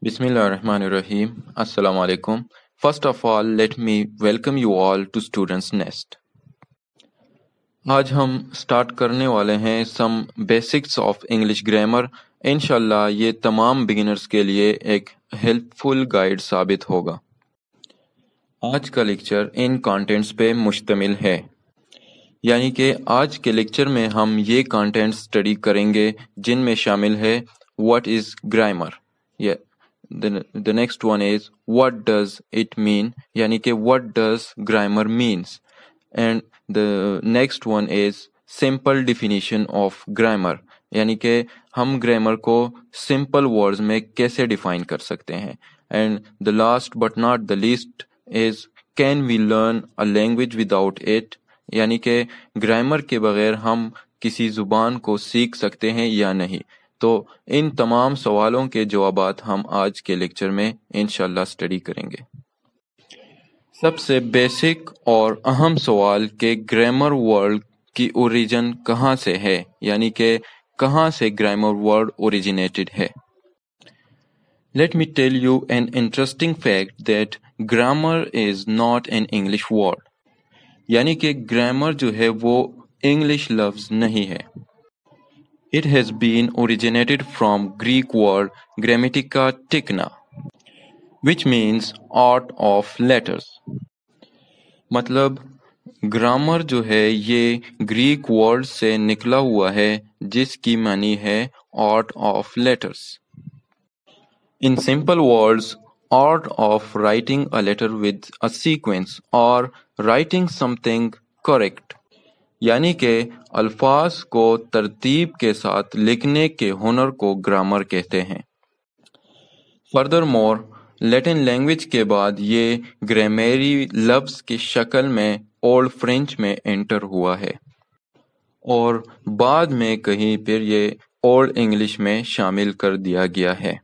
Bismillahirrahmanirrahim. Assalamu alaikum. First of all, let me welcome you all to Students Nest. आज हम start करने वाले हैं some basics of English grammar. इंशाल्लाह ये तमाम बिगिनर्स के लिए एक हेल्पफुल गाइड साबित होगा। आज का लेक्चर इन कंटेंट्स पे मुश्तमिल है, यानी कि आज के लेक्चर में हम ये कंटेंट्स स्टडी करेंगे जिनमें शामिल है what is grammar, the next one is what does it mean, यानी कि what does grammar means, and the next one is simple definition of grammar, यानी कि हम ग्रामर को सिंपल वर्ड्स में कैसे डिफाइन कर सकते हैं, and the last but not the least is can we learn a language without it, यानी कि ग्रामर के बगैर हम किसी ज़ुबान को सीख सकते हैं या नहीं। तो इन तमाम सवालों के जवाबात हम आज के लेक्चर में इंशाल्लाह स्टडी करेंगे। सबसे बेसिक और अहम सवाल कि ग्रामर वर्ड की ओरिजिन कहाँ से है, यानी कि कहाँ से ग्रामर वर्ड ओरिजिनेटेड है। Let me tell you an interesting fact that grammar is not an English word, यानी कि ग्रामर जो है वो इंग्लिश लफ्ज़ नहीं है। It has been originated from Greek word grammatica techna, which means art of letters. मतलब ग्रामर जो है ये ग्रीक वर्ड से निकला हुआ है जिसकी मानी है art of letters. In simple words, art of writing a letter with a sequence or writing something correct, यानी कि अल्फाज को तरतीब के साथ लिखने के हुनर को ग्रामर कहते हैं। फर्दर मोर, लैटिन लैंग्वेज के बाद ये ग्रामरी लफ्ज़ की शक्ल में ओल्ड फ्रेंच में एंटर हुआ है और बाद में कहीं फिर ये ओल्ड इंग्लिश में शामिल कर दिया गया है।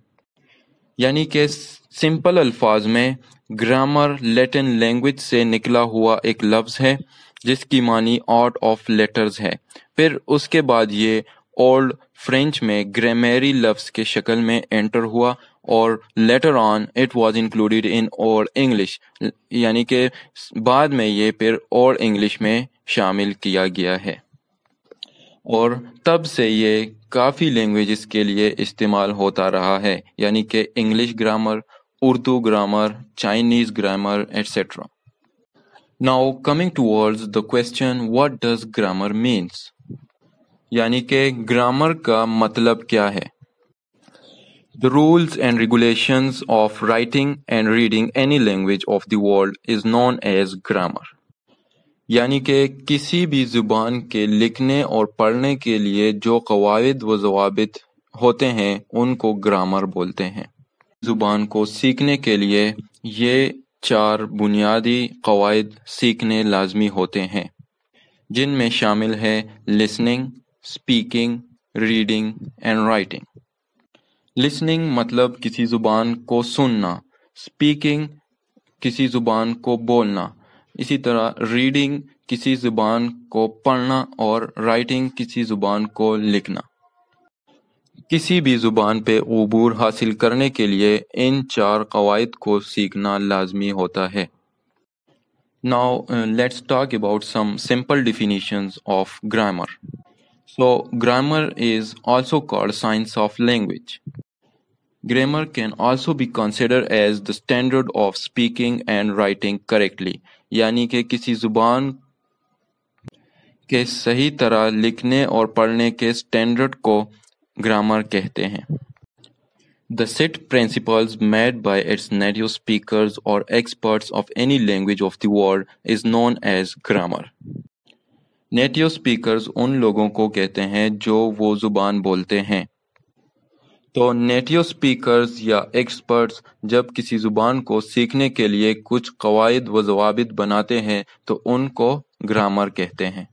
यानी कि सिंपल अल्फाज में ग्रामर लैटिन लैंग्वेज से निकला हुआ एक लफ्ज़ है जिसकी मानी आर्ट ऑफ लेटर्स है। फिर उसके बाद ये ओल्ड फ्रेंच में ग्रामरी लफ्ज़ के शक्ल में एंटर हुआ और later on it was included in old English, यानी कि बाद में ये फिर ओल्ड इंग्लिश में शामिल किया गया है और तब से ये काफ़ी लैंग्वेजेस के लिए इस्तेमाल होता रहा है, यानी कि English grammar, Urdu grammar, Chinese grammar etcetera. Now coming towards the question what does grammar means, यानी कि ग्रामर का मतलब क्या है। The rules and regulations of writing and reading any language of the world is known as grammar, यानी कि किसी भी ज़ुबान के लिखने और पढ़ने के लिए जो कवायद व ज़वाबित होते हैं उनको ग्रामर बोलते हैं। ज़ुबान को सीखने के लिए ये चार बुनियादी कवायद सीखने लाजमी होते हैं जिनमें शामिल है listening, speaking, reading and writing. Listening मतलब किसी ज़ुबान को सुनना, स्पीकिंग किसी ज़ुबान को बोलना, इसी तरह रीडिंग किसी ज़ुबान को पढ़ना और राइटिंग किसी ज़ुबान को लिखना। किसी भी ज़ुबान पे उबूर हासिल करने के लिए इन चार कवायद को सीखना लाजमी होता है। Now let's talk about some simple definitions of grammar. So grammar is also called science of language. Grammar can also be considered as the standard of speaking and writing correctly, यानी कि किसी ज़ुबान के सही तरह लिखने और पढ़ने के स्टैंडर्ड को ग्रामर कहते हैं। The set principles made by its native speakers or experts of any language of the world is known as grammar. Native speakers उन लोगों को कहते हैं जो वो ज़ुबान बोलते हैं। तो नेटिव स्पीकर्स या एक्सपर्ट्स जब किसी ज़ुबान को सीखने के लिए कुछ कवायद व ज़वाबित बनाते हैं तो उनको ग्रामर कहते हैं।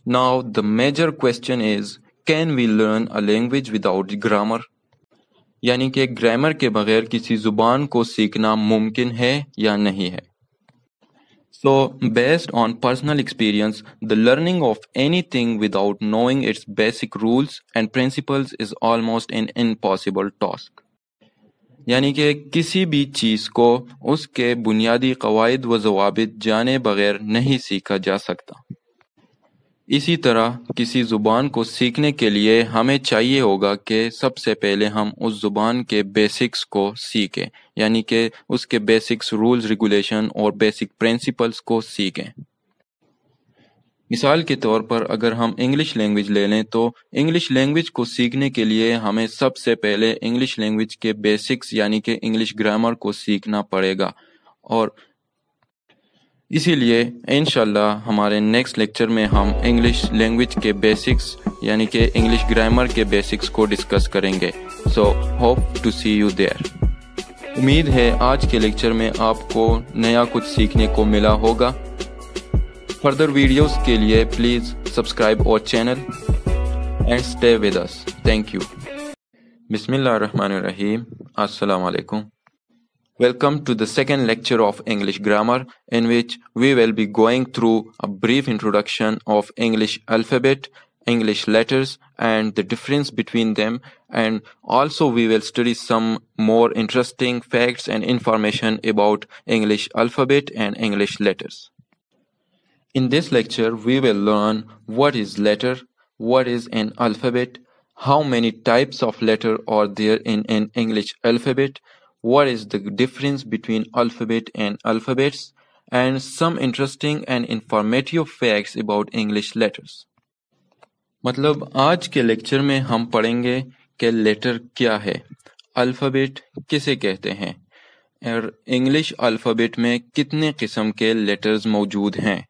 Now the major question is can we learn a language without grammar? यानी कि ग्रामर के बगैर किसी ज़ुबान को सीखना मुमकिन है या नहीं है। So based on personal experience, the learning of anything without knowing its basic rules and principles is almost an impossible task. यानी कि किसी भी चीज़ को उसके बुनियादी कवायद व ज़वाबित जाने बगैर नहीं सीखा जा सकता। इसी तरह किसी ज़ुबान को सीखने के लिए हमें चाहिए होगा कि सबसे पहले हम उस ज़ुबान के बेसिक्स को सीखें, यानी कि उसके बेसिक्स रूल्स रेगुलेशन और बेसिक प्रिंसिपल्स को सीखें। मिसाल के तौर पर अगर हम इंग्लिश लैंग्वेज ले लें तो इंग्लिश लैंग्वेज को सीखने के लिए हमें सबसे पहले इंग्लिश लैंग्वेज के बेसिक्स यानी कि इंग्लिश ग्रामर को सीखना पड़ेगा, और इसीलिए इंशाल्लाह हमारे नेक्स्ट लेक्चर में हम इंग्लिश लैंग्वेज के बेसिक्स यानी कि इंग्लिश ग्रामर के बेसिक्स को डिस्कस करेंगे। So hope to see you there. उम्मीद है आज के लेक्चर में आपको नया कुछ सीखने को मिला होगा। फर्दर वीडियोस के लिए please subscribe our channel and stay with us. Thank you. बिस्मिल्लाहिर्रहमानिर्रहीम। अस्सलाम वालेकुम। Welcome to the second lecture of English grammar, in which we will be going through a brief introduction of English alphabet, English letters, and the difference between them, and also we will study some more interesting facts and information about English alphabet and English letters. In this lecture, we will learn what is letter, what is an alphabet, how many types of letter are there in an English alphabet, what is the difference between alphabet and alphabets, and some interesting and informative facts about English letters. मतलब आज के lecture में हम पढ़ेंगे कि letter क्या है, alphabet किसे कहते हैं, और इंग्लिश अल्फ़ाबेट में कितने किस्म के लेटर्स मौजूद हैं।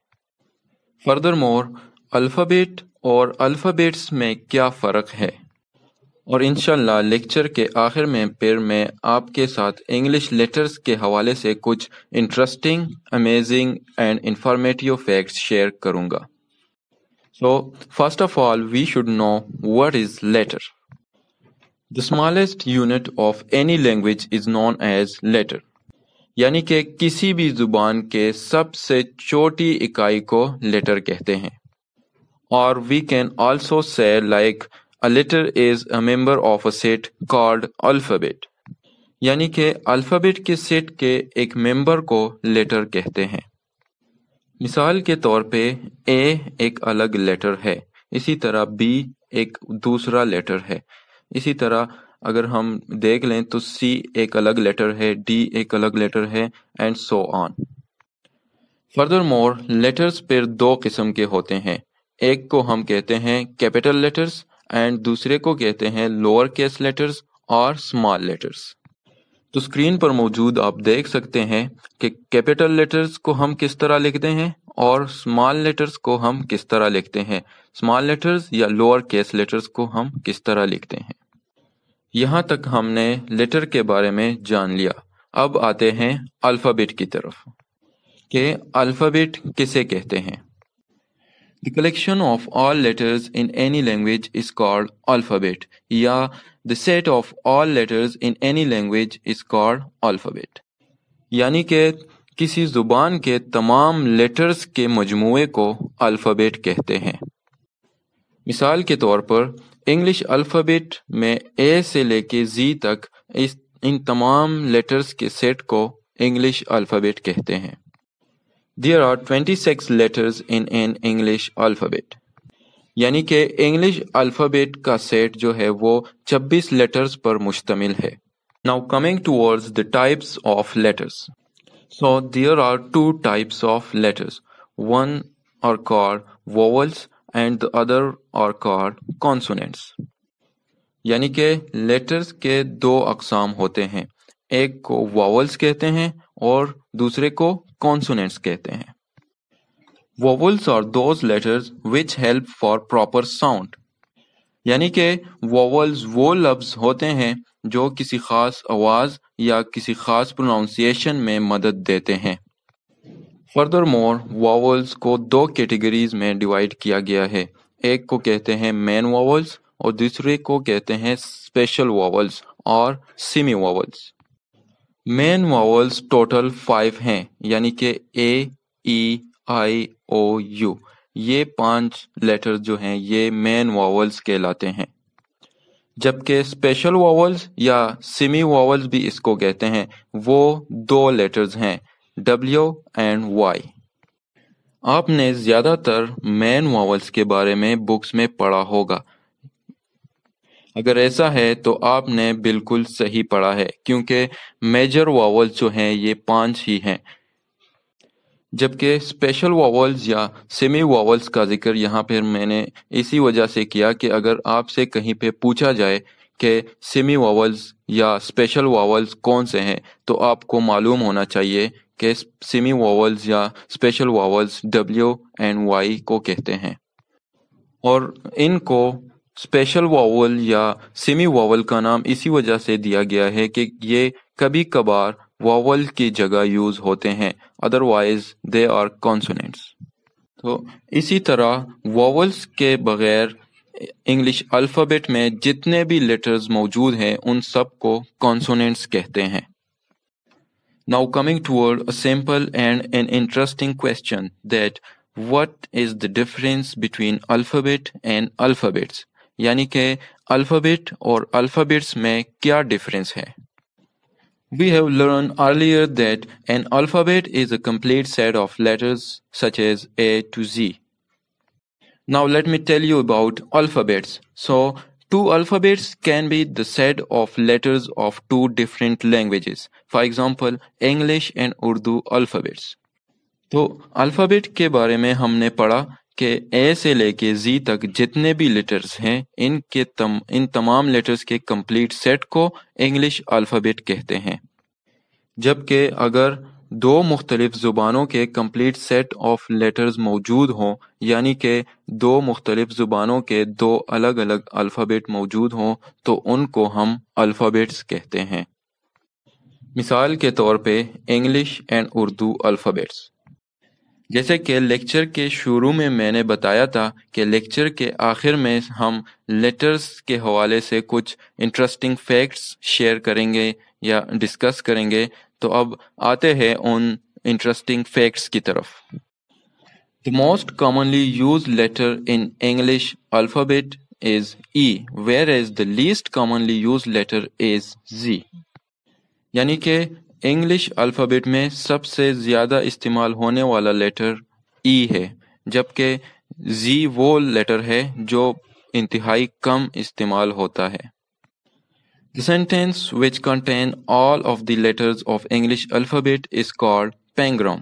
फर्दरमोर अल्फ़ाबेट और अल्फ़ाबेट्स में क्या फ़र्क है, और इंशाल्लाह लेक्चर के आखिर में फिर मैं आपके साथ इंग्लिश लेटर्स के हवाले से कुछ interesting, amazing and informative facts share करूंगा। So first of all we should know what is letter. The smallest unit of any language is known as letter, यानी कि किसी भी जुबान के सबसे छोटी इकाई को लेटर कहते हैं। और we can also say like A letter is a member of a set called alphabet, यानी कि अल्फ़ाबेट के सेट के एक मेंबर को लेटर कहते हैं। मिसाल के तौर पे A एक अलग लेटर है, इसी तरह B एक दूसरा लेटर है। इसी तरह अगर हम देख लें तो C एक अलग लेटर है, D एक अलग लेटर है, and so on. Furthermore letters फिर दो किस्म के होते हैं, एक को हम कहते हैं कैपिटल लेटर्स एंड दूसरे को कहते हैं लोअर केस लेटर्स और स्मॉल लेटर्स। तो स्क्रीन पर मौजूद आप देख सकते हैं कि कैपिटल लेटर्स को हम किस तरह लिखते हैं और स्मॉल लेटर्स को हम किस तरह लिखते हैं, स्मॉल लेटर्स या लोअर केस लेटर्स को हम किस तरह लिखते हैं। यहाँ तक हमने लेटर के बारे में जान लिया। अब आते हैं अल्फ़ाबेट की तरफ कि अल्फ़ाबेट किसे कहते हैं। The collection of all letters in any language is called alphabet, या the set of all letters in any language is called alphabet, यानी कि किसी जुबान के तमाम लेटर्स के मजमूए को अल्फ़ाबेट कहते हैं। मिसाल के तौर पर इंग्लिश अल्फ़ाबेट में A से लेके Z तक इन तमाम लेटर्स के सेट को इंग्लिश अल्फ़ाबेट कहते हैं। There are 26 letters in an English alphabet, यानी कि इंग्लिश अल्फ़ाबेट का सेट जो है वो 26 लेटर्स पर मुश्तमिल है। Now coming towards the types of letters. So there are two types of letters. One are called vowels and the other are called consonants. यानी कि लेटर्स के दो अक़साम होते हैं, एक को vowels कहते हैं और दूसरे को consonants कहते हैं। Vowels are those letters which help for proper sound, यानी कि vowels वो लफ्ज़ होते हैं जो किसी ख़ास आवाज़ या किसी ख़ास प्रोनाउंसिएशन में मदद देते हैं। फर्दरमोर vowels को दो कैटेगरीज में डिवाइड किया गया है, एक को कहते हैं मेन vowels और दूसरे को कहते हैं स्पेशल vowels और semi vowels। Main vowels total 5 हैं, यानी कि A, E, I, O, U, ये 5 लेटर्स जो हैं ये मेन वॉवल्स कहलाते हैं। जबकि स्पेशल वॉवल्स या सेमी वॉवल्स भी इसको कहते हैं, वो दो लेटर्स हैं, W एंड Y। आपने ज़्यादातर मेन वॉवल्स के बारे में बुक्स में पढ़ा होगा। अगर ऐसा है तो आपने बिल्कुल सही पढ़ा है, क्योंकि मेजर वॉवल्स जो हैं ये 5 ही हैं, जबकि स्पेशल वॉवल्स या सेमी वॉवल्स का जिक्र यहाँ पर मैंने इसी वजह से किया कि अगर आपसे कहीं पे पूछा जाए कि सेमी वॉवल्स या स्पेशल वॉवल्स कौन से हैं, तो आपको मालूम होना चाहिए कि सेमी वॉवल्स या special vowels W and Y को कहते हैं। और इनको स्पेशल वॉवल या सेमी वॉवल का नाम इसी वजह से दिया गया है कि ये कभी कभार वॉवल की जगह यूज होते हैं, अदरवाइज दे आर कॉन्सोनेंट्स। तो इसी तरह वॉवल्स के बगैर इंग्लिश अल्फ़ाबेट में जितने भी लेटर्स मौजूद हैं उन सब को कॉन्सोनेंट्स कहते हैं। Now coming toward a simple and an interesting question, that what is the difference between alphabet and alphabets? यानी कि अल्फ़ाबेट और अल्फ़ाबेट्स में क्या डिफरेंस है? We have learned earlier that an alphabet is a complete set of letters such as A to Z. Now let me tell you about alphabets. So two alphabets can be the set of letters of two different languages. For example, English and Urdu alphabets. तो alphabet के बारे में हमने पढ़ा कि ए से लेके जी तक जितने भी लेटर्स हैं इन तमाम लेटर्स के कंप्लीट सेट को इंग्लिश अल्फ़ाबेट कहते हैं। जबकि अगर दो मुख्तलिफ ज़ुबानों के कंप्लीट सेट ऑफ लेटर्स मौजूद हों, यानी कि दो मुख्तलिफ ज़ुबानों के दो अलग अलग अल्फ़ाबेट मौजूद हों, तो उनको हम अल्फ़ाबेट्स कहते हैं। मिसाल के तौर पे इंग्लिश एंड उर्दू अल्फ़ाबेट्स। जैसे कि लेक्चर के शुरू में मैंने बताया था कि लेक्चर के आखिर में हम लेटर्स के हवाले से कुछ इंटरेस्टिंग फैक्ट्स शेयर करेंगे या डिस्कस करेंगे। तो अब आते हैं उन इंटरेस्टिंग फैक्ट्स की तरफ। The most commonly used letter in English alphabet is E, whereas the least commonly used letter is Z। यानी कि इंग्लिश अल्फ़ाबेट में सबसे ज़्यादा इस्तेमाल होने वाला लेटर E है, जबकि Z वो लेटर है जो इंतहाई कम इस्तेमाल होता है। The sentence which contain all of the letters of English alphabet is called pangram।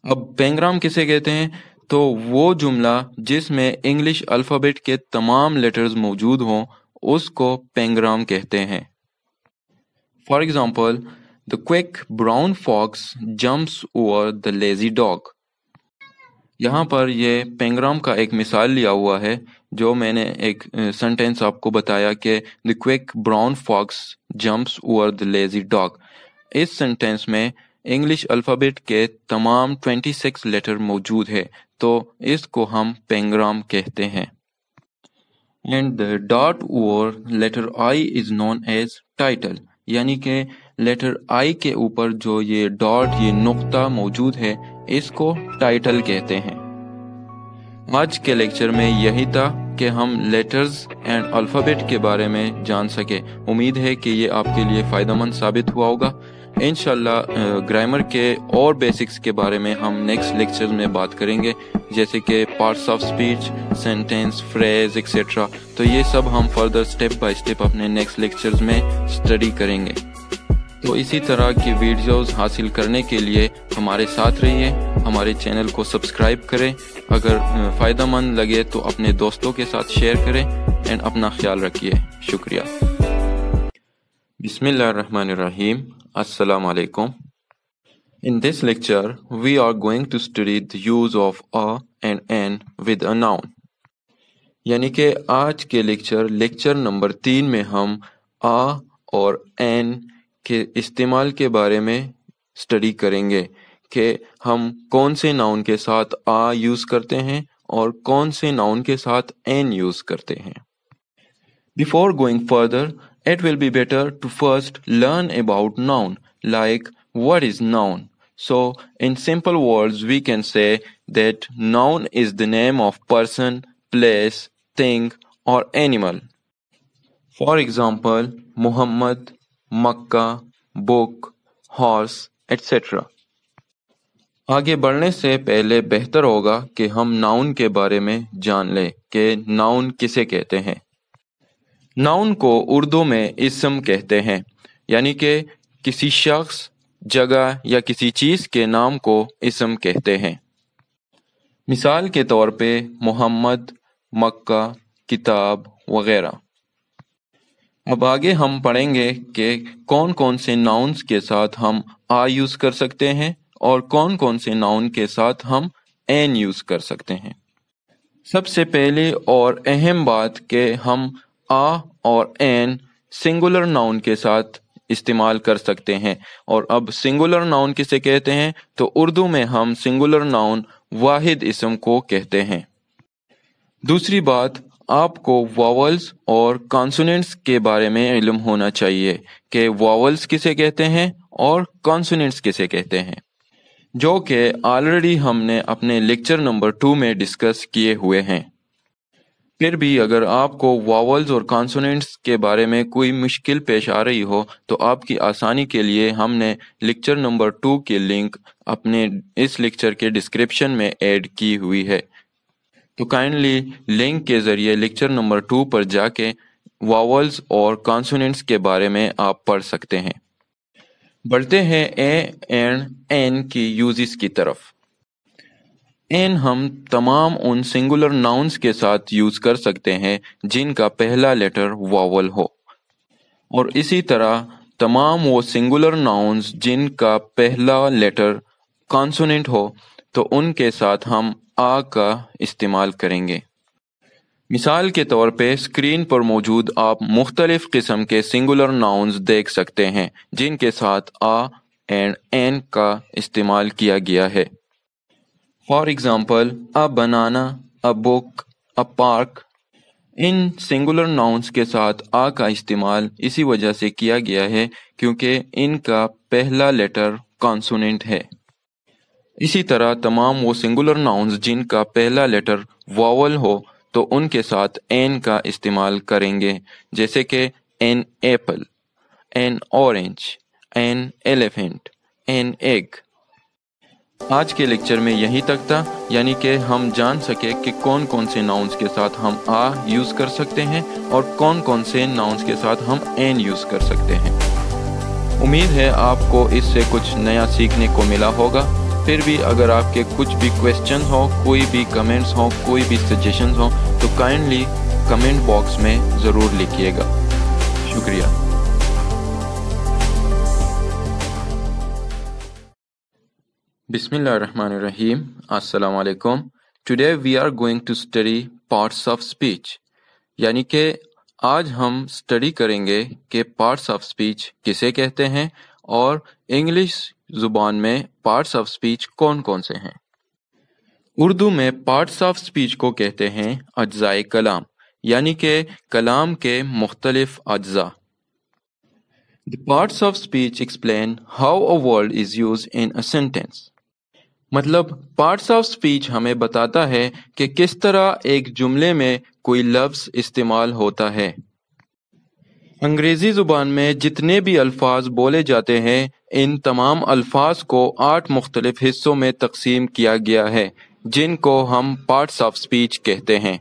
अब पैंग्राम किसे कहते हैं? तो वो जुमला जिसमें इंग्लिश अल्फ़ाबेट के तमाम लेटर्स मौजूद हों उसको पैंग्राम कहते हैं। For example, The quick brown fox jumps over the lazy dog। यहाँ पर ये पैंग्राम का एक मिसाल लिया हुआ है, जो मैंने एक सेंटेंस आपको बताया कि The quick brown fox jumps over the lazy dog। इस सेंटेंस में इंग्लिश अल्फ़ाबेट के तमाम 26 लेटर मौजूद है, तो इसको हम पैंग्राम कहते हैं। And the dot over letter I is known as title। यानी कि लेटर आई के ऊपर जो ये डॉट ये नुक्ता मौजूद है इसको टाइटल कहते हैं। आज के लेक्चर में यही था कि हम लेटर्स एंड अल्फ़ाबेट के बारे में जान सके। उम्मीद है कि ये आपके लिए फ़ायदेमंद साबित हुआ होगा। इंशाल्लाह ग्रामर के और बेसिक्स के बारे में हम नेक्स्ट लेक्चर में बात करेंगे, जैसे कि parts of speech, sentence, phrase etcetera. तो ये सब हम फर्दर स्टेप बाय स्टेप अपने नेक्स्ट लेक्चर्स में स्टडी करेंगे। तो इसी तरह की वीडियोस हासिल करने के लिए हमारे साथ रहिए, हमारे चैनल को सब्सक्राइब करें। अगर फ़ायदेमंद लगे तो अपने दोस्तों के साथ शेयर करें एंड अपना ख्याल रखिए। शुक्रिया। Bismillahirrahmanirrahim. Assalamu alaikum. In this lecture, we are going to study the use of a and an with a noun। यानी कि आज के लेक्चर नंबर 3 में हम a और an के इस्तेमाल के बारे में स्टडी करेंगे कि हम कौन से नाउन के साथ a यूज़ करते हैं और कौन से नाउन के साथ an यूज़ करते हैं। Before going further, it will be better to first learn about noun, like what is noun. So, in simple words, we can say that noun is the name of person, place, thing, or animal. For example Muhammad, Mecca, book, horse etcetera. आगे बढ़ने से पहले बेहतर होगा कि हम noun के बारे में जान लें कि नाउन किसे कहते हैं। नाउन को उर्दू में इस्म कहते हैं, यानी कि किसी शख्स, जगह या किसी चीज़ के नाम को इस्म कहते हैं। मिसाल के तौर पे मोहम्मद, मक्का, किताब वगैरह। अब आगे हम पढ़ेंगे कि कौन कौन से नाउन्स के साथ हम आ यूज़ कर सकते हैं और कौन कौन से नाउन के साथ हम एन यूज़ कर सकते हैं। सबसे पहले और अहम बात कि हम आ और एन सिंगुलर नाउन के साथ इस्तेमाल कर सकते हैं। और अब सिंगुलर नाउन किसे कहते हैं, तो उर्दू में हम सिंगुलर नाउन वाहिद इस्म को कहते हैं। दूसरी बात, आपको वॉवल्स और कॉन्सोनेंट्स के बारे में इल्म होना चाहिए कि वॉवल्स किसे कहते हैं और कॉन्सोनेंट्स किसे कहते हैं, जो कि ऑलरेडी हमने अपने लेक्चर नंबर 2 में डिस्कस किए हुए हैं। फिर भी अगर आपको वॉवल्स और कॉन्सोनेंट्स के बारे में कोई मुश्किल पेश आ रही हो तो आपकी आसानी के लिए हमने लेक्चर नंबर 2 की लिंक अपने इस लेक्चर के डिस्क्रिप्शन में ऐड की हुई है, तो काइंडली लिंक के ज़रिए लेक्चर नंबर 2 पर जाके वॉवल्स और कॉन्सोनेंट्स के बारे में आप पढ़ सकते हैं। बढ़ते हैं ए एंड एन की यूजेस की तरफ। एन हम तमाम उन सिंगुलर नाउन्स के साथ यूज़ कर सकते हैं जिनका पहला लेटर वॉवल हो, और इसी तरह तमाम वो सिंगुलर नाउन्स जिनका पहला लेटर कॉन्सोनेंट हो तो उनके साथ हम आ का इस्तेमाल करेंगे। मिसाल के तौर पे स्क्रीन पर मौजूद आप मुख्तलिफ किस्म के सिंगुलर नाउन्स देख सकते हैं जिनके साथ आ एंड एन का इस्तेमाल किया गया है। For example a banana, a book, a park. In singular nouns के साथ आ का इस्तेमाल इसी वजह से किया गया है क्योंकि इनका पहला लेटर कॉन्सोनेंट है। इसी तरह तमाम वो सिंगुलर नाउन्स जिनका पहला लेटर वॉवल हो तो उनके साथ एन का इस्तेमाल करेंगे, जैसे कि an apple, an orange, an elephant, an egg. आज के लेक्चर में यहीं तक था, यानी कि हम जान सके कि कौन कौन से नाउन्स के साथ हम आ यूज़ कर सकते हैं और कौन कौन से नाउन्स के साथ हम एन यूज़ कर सकते हैं। उम्मीद है आपको इससे कुछ नया सीखने को मिला होगा। फिर भी अगर आपके कुछ भी क्वेश्चन हो, कोई भी कमेंट्स हो, कोई भी सजेशंस हो तो काइंडली कमेंट बॉक्स में ज़रूर लिखिएगा। शुक्रिया। Bismillahirrahmanirrahim. Assalamu alaikum. Today we are going to study parts of speech. यानी कि आज हम स्टडी करेंगे कि पार्ट्स ऑफ स्पीच किसे कहते हैं और इंग्लिश ज़ुबान में पार्ट्स ऑफ स्पीच कौन कौन से हैं। उर्दू में पार्ट्स ऑफ स्पीच को कहते हैं अज्जाए कलाम, यानी कि कलाम के मुख्तलिफ अज्जा। The parts of speech explain how a word is used in a sentence. मतलब पार्ट्स ऑफ स्पीच हमें बताता है कि किस तरह एक जुमले में कोई लफ्ज़ इस्तेमाल होता है। अंग्रेज़ी ज़ुबान में जितने भी अल्फाज बोले जाते हैं इन तमाम अल्फाज को 8 मुख्तलिफ हिस्सों में तकसीम किया गया है जिनको हम पार्ट्स ऑफ स्पीच कहते हैं।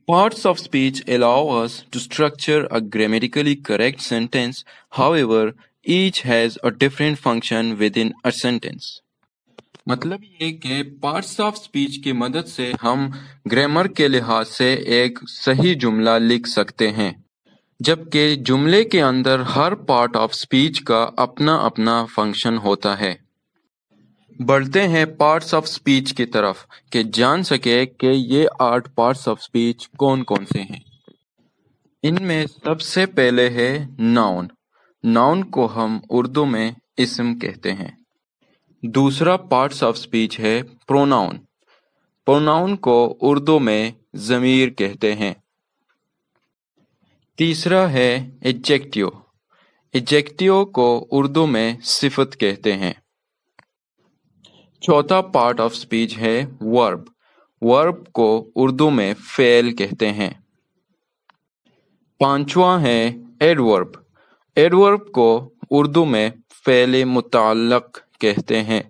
Parts of speech allow us to structure a grammatically correct sentence. However, each has a different function within a sentence. मतलब ये कि पार्ट्स ऑफ स्पीच की मदद से हम ग्रामर के लिहाज से एक सही जुमला लिख सकते हैं, जबकि जुमले के अंदर हर पार्ट ऑफ स्पीच का अपना अपना फंक्शन होता है। बढ़ते हैं पार्ट्स ऑफ स्पीच की तरफ कि जान सके कि ये 8 पार्ट्स ऑफ स्पीच कौन कौन से हैं। इनमें सबसे पहले है नाउन। नाउन को हम उर्दू में इस्म कहते हैं। दूसरा पार्ट्स ऑफ स्पीच है प्रोनाउन। प्रोनाउन को उर्दू में ज़मीर कहते हैं। तीसरा है एडजेक्टिव। एडजेक्टिव को उर्दू में सिफत कहते हैं। चौथा पार्ट ऑफ स्पीच है वर्ब। वर्ब को उर्दू में फ़ेल कहते हैं। पांचवा है एडवर्ब। एडवर्ब को उर्दू में फ़ेल मुतअल्लिक़ कहते हैं।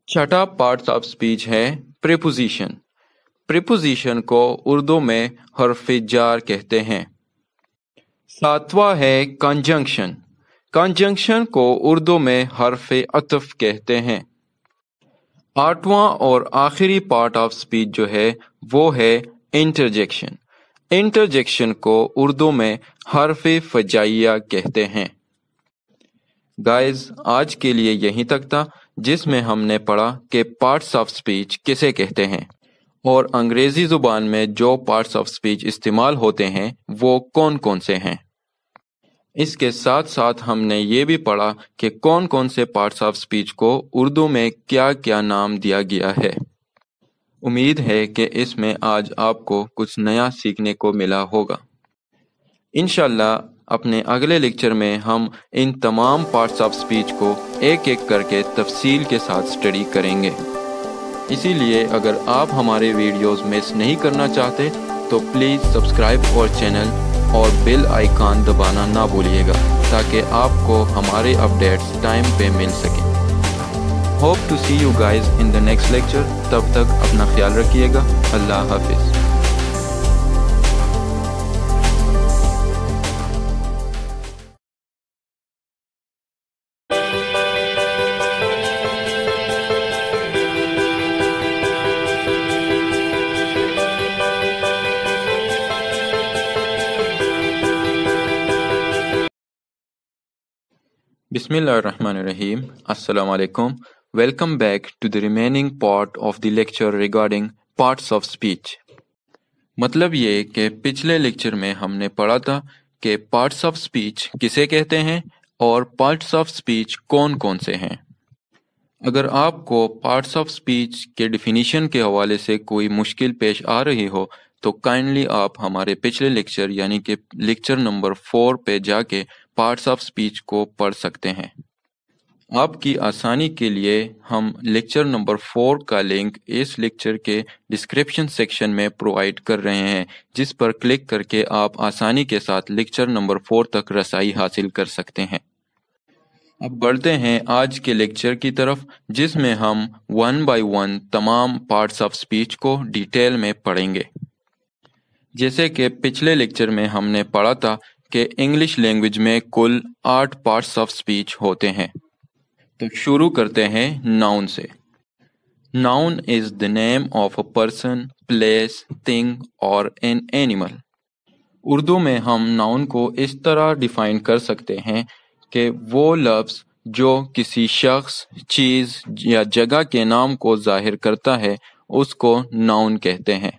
छठा पार्ट्स ऑफ स्पीच है प्रीपोजिशन। प्रीपोजिशन को उर्दू में हर्फ जार कहते हैं। सातवां है कंजंक्शन। कंजंक्शन को उर्दू में हर्फ अतफ कहते हैं। आठवां और आखिरी पार्ट ऑफ स्पीच जो है वो है इंटरजेक्शन। इंटरजेक्शन को उर्दू में हर्फ फजाइया कहते हैं। गाइस, आज के लिए यहीं तक था, जिसमें हमने पढ़ा कि पार्ट्स ऑफ स्पीच किसे कहते हैं और अंग्रेजी ज़ुबान में जो पार्ट्स ऑफ स्पीच इस्तेमाल होते हैं वो कौन कौन से हैं। इसके साथ साथ हमने ये भी पढ़ा कि कौन कौन से पार्ट्स ऑफ स्पीच को उर्दू में क्या क्या नाम दिया गया है। उम्मीद है कि इसमें आज आपको कुछ नया सीखने को मिला होगा। इंशाल्लाह अपने अगले लेक्चर में हम इन तमाम पार्ट्स ऑफ स्पीच को एक एक करके तफसील के साथ स्टडी करेंगे। इसीलिए अगर आप हमारे वीडियोस मिस नहीं करना चाहते तो प्लीज़ सब्सक्राइब और चैनल और बेल आइकन दबाना ना भूलिएगा, ताकि आपको हमारे अपडेट्स टाइम पे मिल सकें। Hope to see you guys in the next lecture. तब तक अपना ख्याल रखिएगा। अल्लाह हाफिज़। Bismillahirrahmanirrahim. Assalamu alaikum. Welcome back to the remaining part of the lecture regarding parts of speech. मतलब ये कि पिछले लेक्चर में हमने पढ़ा था कि पार्ट्स ऑफ स्पीच किसे कहते हैं और पार्ट्स ऑफ स्पीच कौन कौन से हैं। अगर आपको पार्ट्स ऑफ स्पीच के डिफिनीशन के हवाले से कोई मुश्किल पेश आ रही हो तो काइंडली आप हमारे पिछले लेक्चर यानी कि लेक्चर नंबर 4 पे जाके पार्ट्स ऑफ स्पीच को पढ़ सकते हैं। आपकी आसानी के लिए हम लेक्चर नंबर 4 का लिंक इस लेक्चर के डिस्क्रिप्शन सेक्शन में प्रोवाइड कर रहे हैं, जिस पर क्लिक करके आप आसानी के साथ लेक्चर नंबर 4 तक रसाई हासिल कर सकते हैं। अब बढ़ते हैं आज के लेक्चर की तरफ, जिसमें हम 1 बाय 1 तमाम पार्ट्स ऑफ स्पीच को डिटेल में पढ़ेंगे। जैसे कि पिछले लेक्चर में हमने पढ़ा था कि इंग्लिश लैंग्वेज में कुल 8 पार्ट्स ऑफ स्पीच होते हैं। तो शुरू करते हैं नाउन से। Noun is the name of a person, place, thing और एन एनिमल। उर्दू में हम नाउन को इस तरह डिफाइन कर सकते हैं कि वो लफ्ज़ जो किसी शख्स, चीज़ या जगह के नाम को जाहिर करता है उसको नाउन कहते हैं।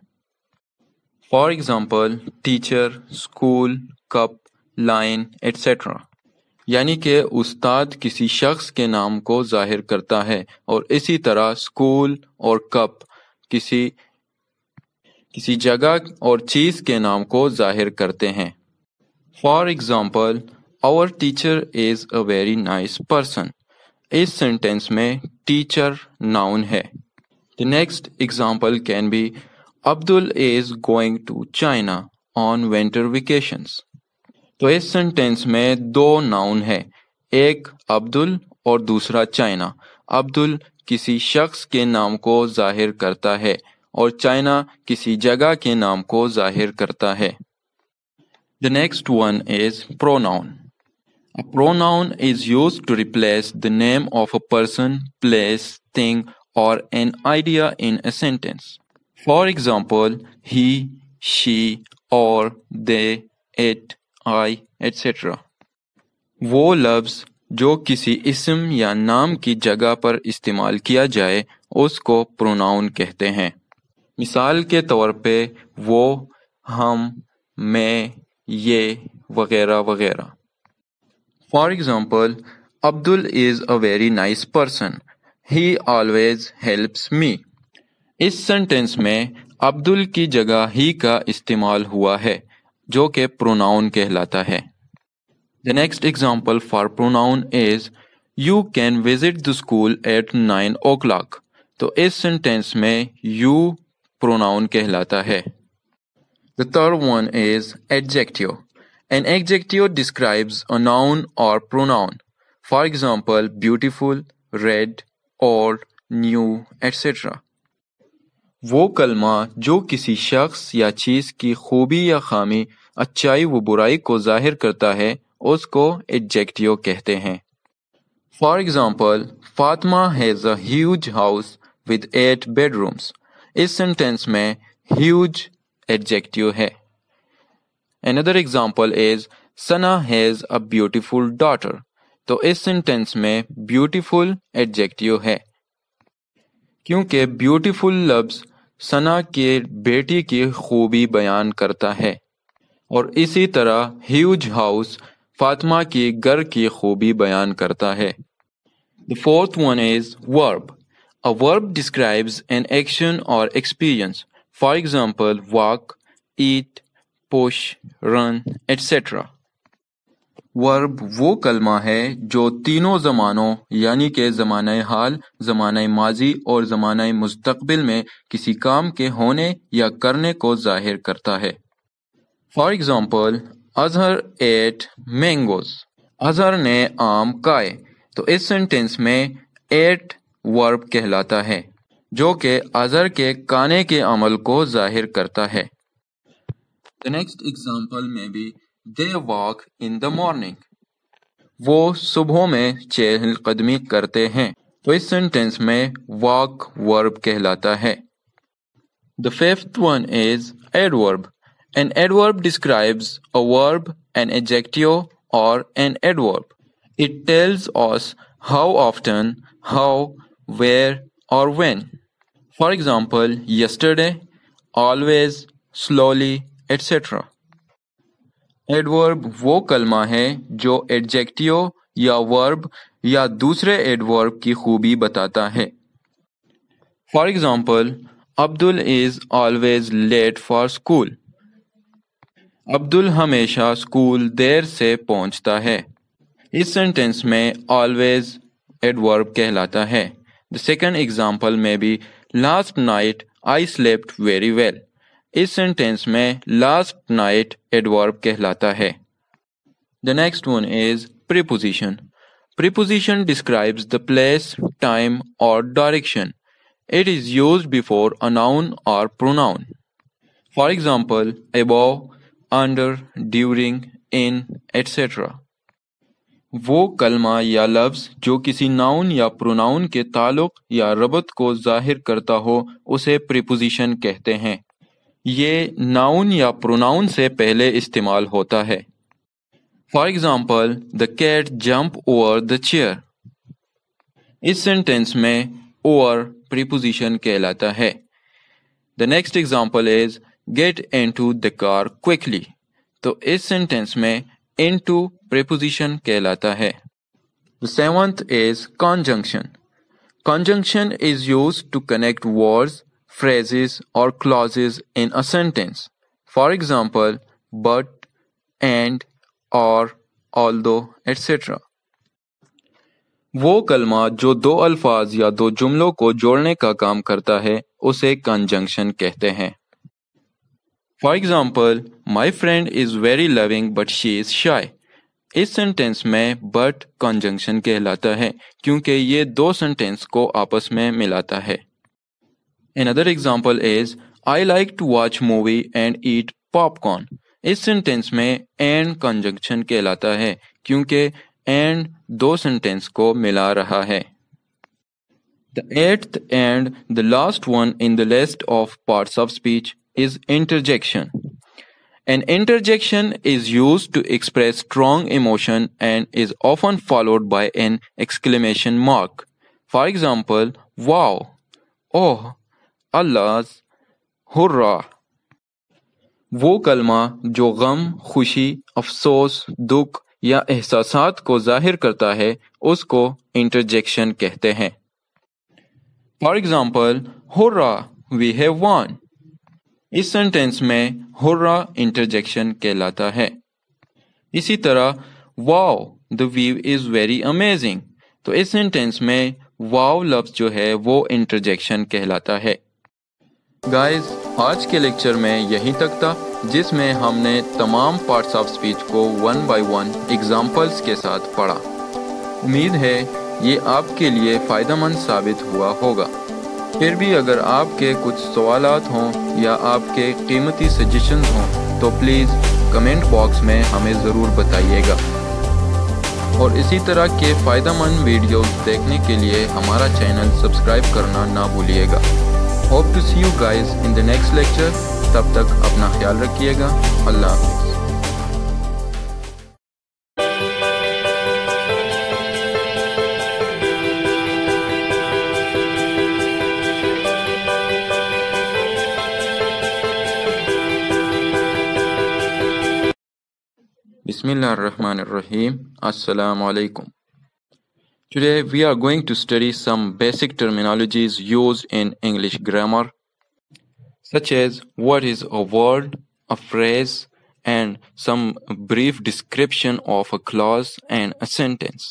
For example teacher, school, cup, line etcetera. यानी कि उस्ताद किसी शख्स के नाम को जाहिर करता है और इसी तरह स्कूल और कप किसी जगह और चीज़ के नाम को जाहिर करते हैं। For example our teacher is a very nice person. इस सेंटेंस में टीचर नाउन है। The next example can be Abdul is going to China on winter vacations. तो इस सेंटेंस में 2 नाउन है, एक अब्दुल और दूसरा चाइना। अब्दुल किसी शख्स के नाम को जाहिर करता है और चाइना किसी जगह के नाम को जाहिर करता है। The next one is pronoun. A pronoun is used to replace the name of a person, place, thing or an idea in a sentence. For example, he, she or they, it, I, etc. वो लफ्ज़ जो किसी इस्म या नाम की जगह पर इस्तेमाल किया जाए उसको प्रोनाउन कहते हैं। मिसाल के तौर पे वो, हम, मैं, ये वगैरह वगैरह। For example Abdul is a very nice person, he always helps me. इस सेंटेंस में अब्दुल की जगह ही का इस्तेमाल हुआ है जो कि प्रोनाउन कहलाता है। The next example for pronoun is you can visit the school eight 9 o'clock। तो इस सेंटेंस में यू प्रोनाउन कहलाता है। The third one is adjective. An adjective describes a noun or pronoun. For example, beautiful, red, old, new, etc. वो कलमा जो किसी शख्स या चीज़ की खूबी या खामी, अच्छाई व बुराई को जाहिर करता है, उसको एडजेक्टिव कहते हैं। For example, Fatima has a huge house with 8 bedrooms. इस सेंटेंस में huge एडजेक्टिव है। Another example is Sana has a beautiful daughter. तो इस सेंटेंस में beautiful एडजेक्टिव है, क्योंकि beautiful लफ्ज़ सना के बेटी की खूबी बयान करता है, और इसी तरह ह्यूज हाउस फातिमा की घर की खूबी बयान करता है। The fourth one is verb. A verb describes an action or experience. For example, walk, eat, push, run, etc. Verb वो कलमा है जो तीनों ज़मानों यानी कि ज़माना हाल, ज़माना माजी और ज़माना मुस्तक़बिल में किसी काम के होने या करने को ज़ाहिर करता है। For example, Azhar ate mangoes. Azhar ने आम खाए। तो इस सेंटेंस में एट वर्ब कहलाता है, जो कि अज़हर के खाने के अमल को ज़ाहिर करता है। The next example may be they walk in the morning. वो सुबह में चहलकदमी करते हैं। तो इस सेंटेंस में walk वर्ब कहलाता है। The fifth one is adverb. An adverb describes a verb, an adjective, or an adverb. It tells us how often, how, where, or when. For example, yesterday, always, slowly, etc. Adverb वो कलमा है जो adjective या verb या दूसरे adverb की खूबी बताता है। For example, Abdul is always late for school. Abdul हमेशा स्कूल देर से पहुंचता है। इस सेंटेंस में ऑलवेज एडवर्ब कहलाता है। द सेकंड एग्जाम्पल में भी last night I slept very well. इस सेंटेंस में लास्ट नाइट एडवर्ब कहलाता है। The next one is preposition. Preposition describes the place, time और direction. It is used before a noun और pronoun. For example, above, under, during, in, etcetera. वो कलमा या लफ्ज़ जो किसी नाउन या प्रोनाउन के ताल्लुक या रबत को जाहिर करता हो, उसे प्रीपोजिशन कहते हैं। ये नाउन या प्रोनाउन से पहले इस्तेमाल होता है। For example, the cat jump over the chair. इस सेंटेंस में ओवर प्रीपोजिशन कहलाता है। The next example is get into the car quickly. तो इस सेंटेंस में इनटू प्रीपोजिशन कहलाता है। The seventh is conjunction. Conjunction is used to connect words, phrases or clauses in a sentence. For example, but, and, or, although, etc. वो कलमा जो दो अल्फाज या दो जुमलों को जोड़ने का काम करता है, उसे कंजंक्शन कहते हैं। For example, my friend is very loving but she is shy. इस सेंटेंस में but कंजंक्शन कहलाता है, क्योंकि ये दो सेंटेंस को आपस में मिलाता है। Another example is I like to watch movie and eat popcorn. इस सेंटेंस में and conjunction कहलाता है, क्योंकि and दो सेंटेंस को मिला रहा है। The eighth and the last one in the list of parts of speech is interjection. An interjection is used to express strong emotion and is often followed by an exclamation mark. For example, wow, oh, Allah, hurrah. वो कलमा जो गम, खुशी, अफसोस, दुख या एहसासात को जाहिर करता है, उसको इंटरजेक्शन कहते हैं। For example, hurray, we have won. इस सेंटेंस में हुर्रा इंटरजेक्शन कहलाता है। इसी तरह, wow, the view is very amazing. तो इस सेंटेंस में वाओ लफ्ज जो है वो इंटरजेक्शन कहलाता है। गाइस, आज के लेक्चर में यहीं तक था। جس میں ہم نے تمام پارٹس آف اسپیچ کو 1 بائی 1 ایگزامپلس کے ساتھ پڑھا۔ امید ہے یہ آپ کے لیے فائدہ مند ثابت ہوا ہوگا۔ پھر بھی اگر آپ کے کچھ سوالات ہوں یا آپ کے قیمتی سجیشنز ہوں تو پلیز کمنٹ باکس میں ہمیں ضرور بتائیے گا، اور اسی طرح کے فائدہ مند ویڈیوز دیکھنے کے لیے ہمارا چینل سبسکرائب کرنا نہ بھولیے گا۔ Hope to see you guys in the next lecture. تب تک اپنا خیال رکھیے گا۔ اللہ حافظ۔ Bismillah ar-Rahman ar-Rahim. Assalamu alaikum. Today we are going to study some basic terminologies used in English grammar, such as what is a word, a phrase, and some brief description of a clause and a sentence.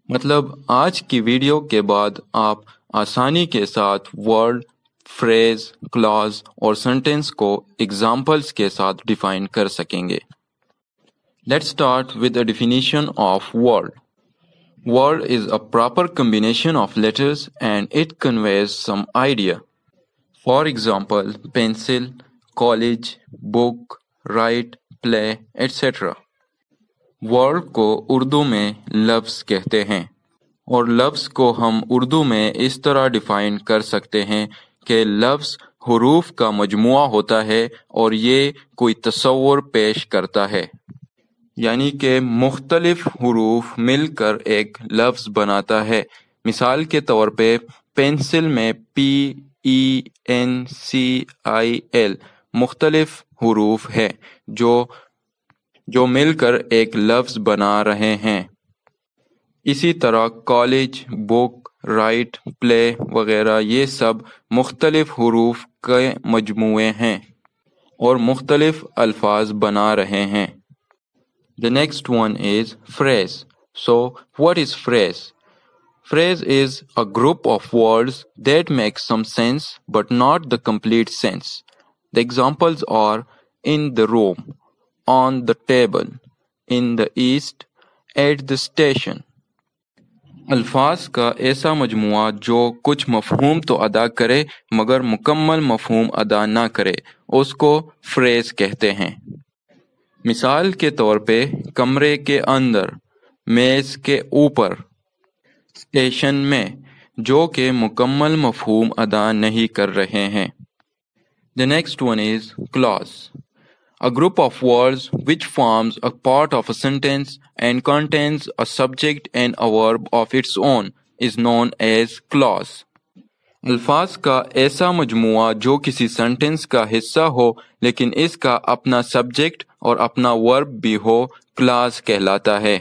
مطلب آج کی video کے بعد آپ آسانی کے ساتھ word, freeze, Claus اور سینٹنس کو ایگزامپلس کے ساتھ ڈیفائن کر سکیں گے۔ Let's start with a definition of word. Word is a proper combination of letters and it conveys some idea. For example, pencil, college, book, write, play, etc. Word کو اردو میں لفظ کہتے ہیں، اور لفظ کو ہم اردو میں اس طرح ڈیفائن کر سکتے ہیں کہ لفظ حروف کا مجموعہ ہوتا ہے اور یہ کوئی تصور پیش کرتا ہے، یعنی کہ مختلف حروف مل کر ایک لفظ بناتا ہے۔ مثال کے طور پہ پینسل میں PENCIL مختلف حروف ہے جو مل کر ایک لفظ بنا رہے ہیں۔ اسی طرح کالج، بک، رائٹ، پلے وغیرہ یہ سب مختلف حروف کے مجموعے ہیں اور مختلف الفاظ بنا رہے ہیں۔ The next one is phrase. So, what is phrase? Phrase is a group of words that make some sense but not the complete sense. The examples are in the room, on the table, in the east, at the station. الفاظ کا ایسا مجموعہ جو کچھ مفہوم تو ادا کرے مگر مکمل مفہوم ادا نہ کرے، اس کو phrase کہتے ہیں۔ مثال کے طور پہ کمرے کے اندر، میز کے اوپر، اسٹیشن میں، جو کہ مکمل مفہوم ادا نہیں کر رہے ہیں۔ The next one is clause. A group of words which forms a part of a sentence and contains a subject and a verb of its own is known as clause. الفاظ کا ایسا مجموعہ جو کسی سینٹنس کا حصہ ہو لیکن اس کا اپنا سبجیکٹ اور اپنا ورب بھی ہو، کلاز کہلاتا ہے۔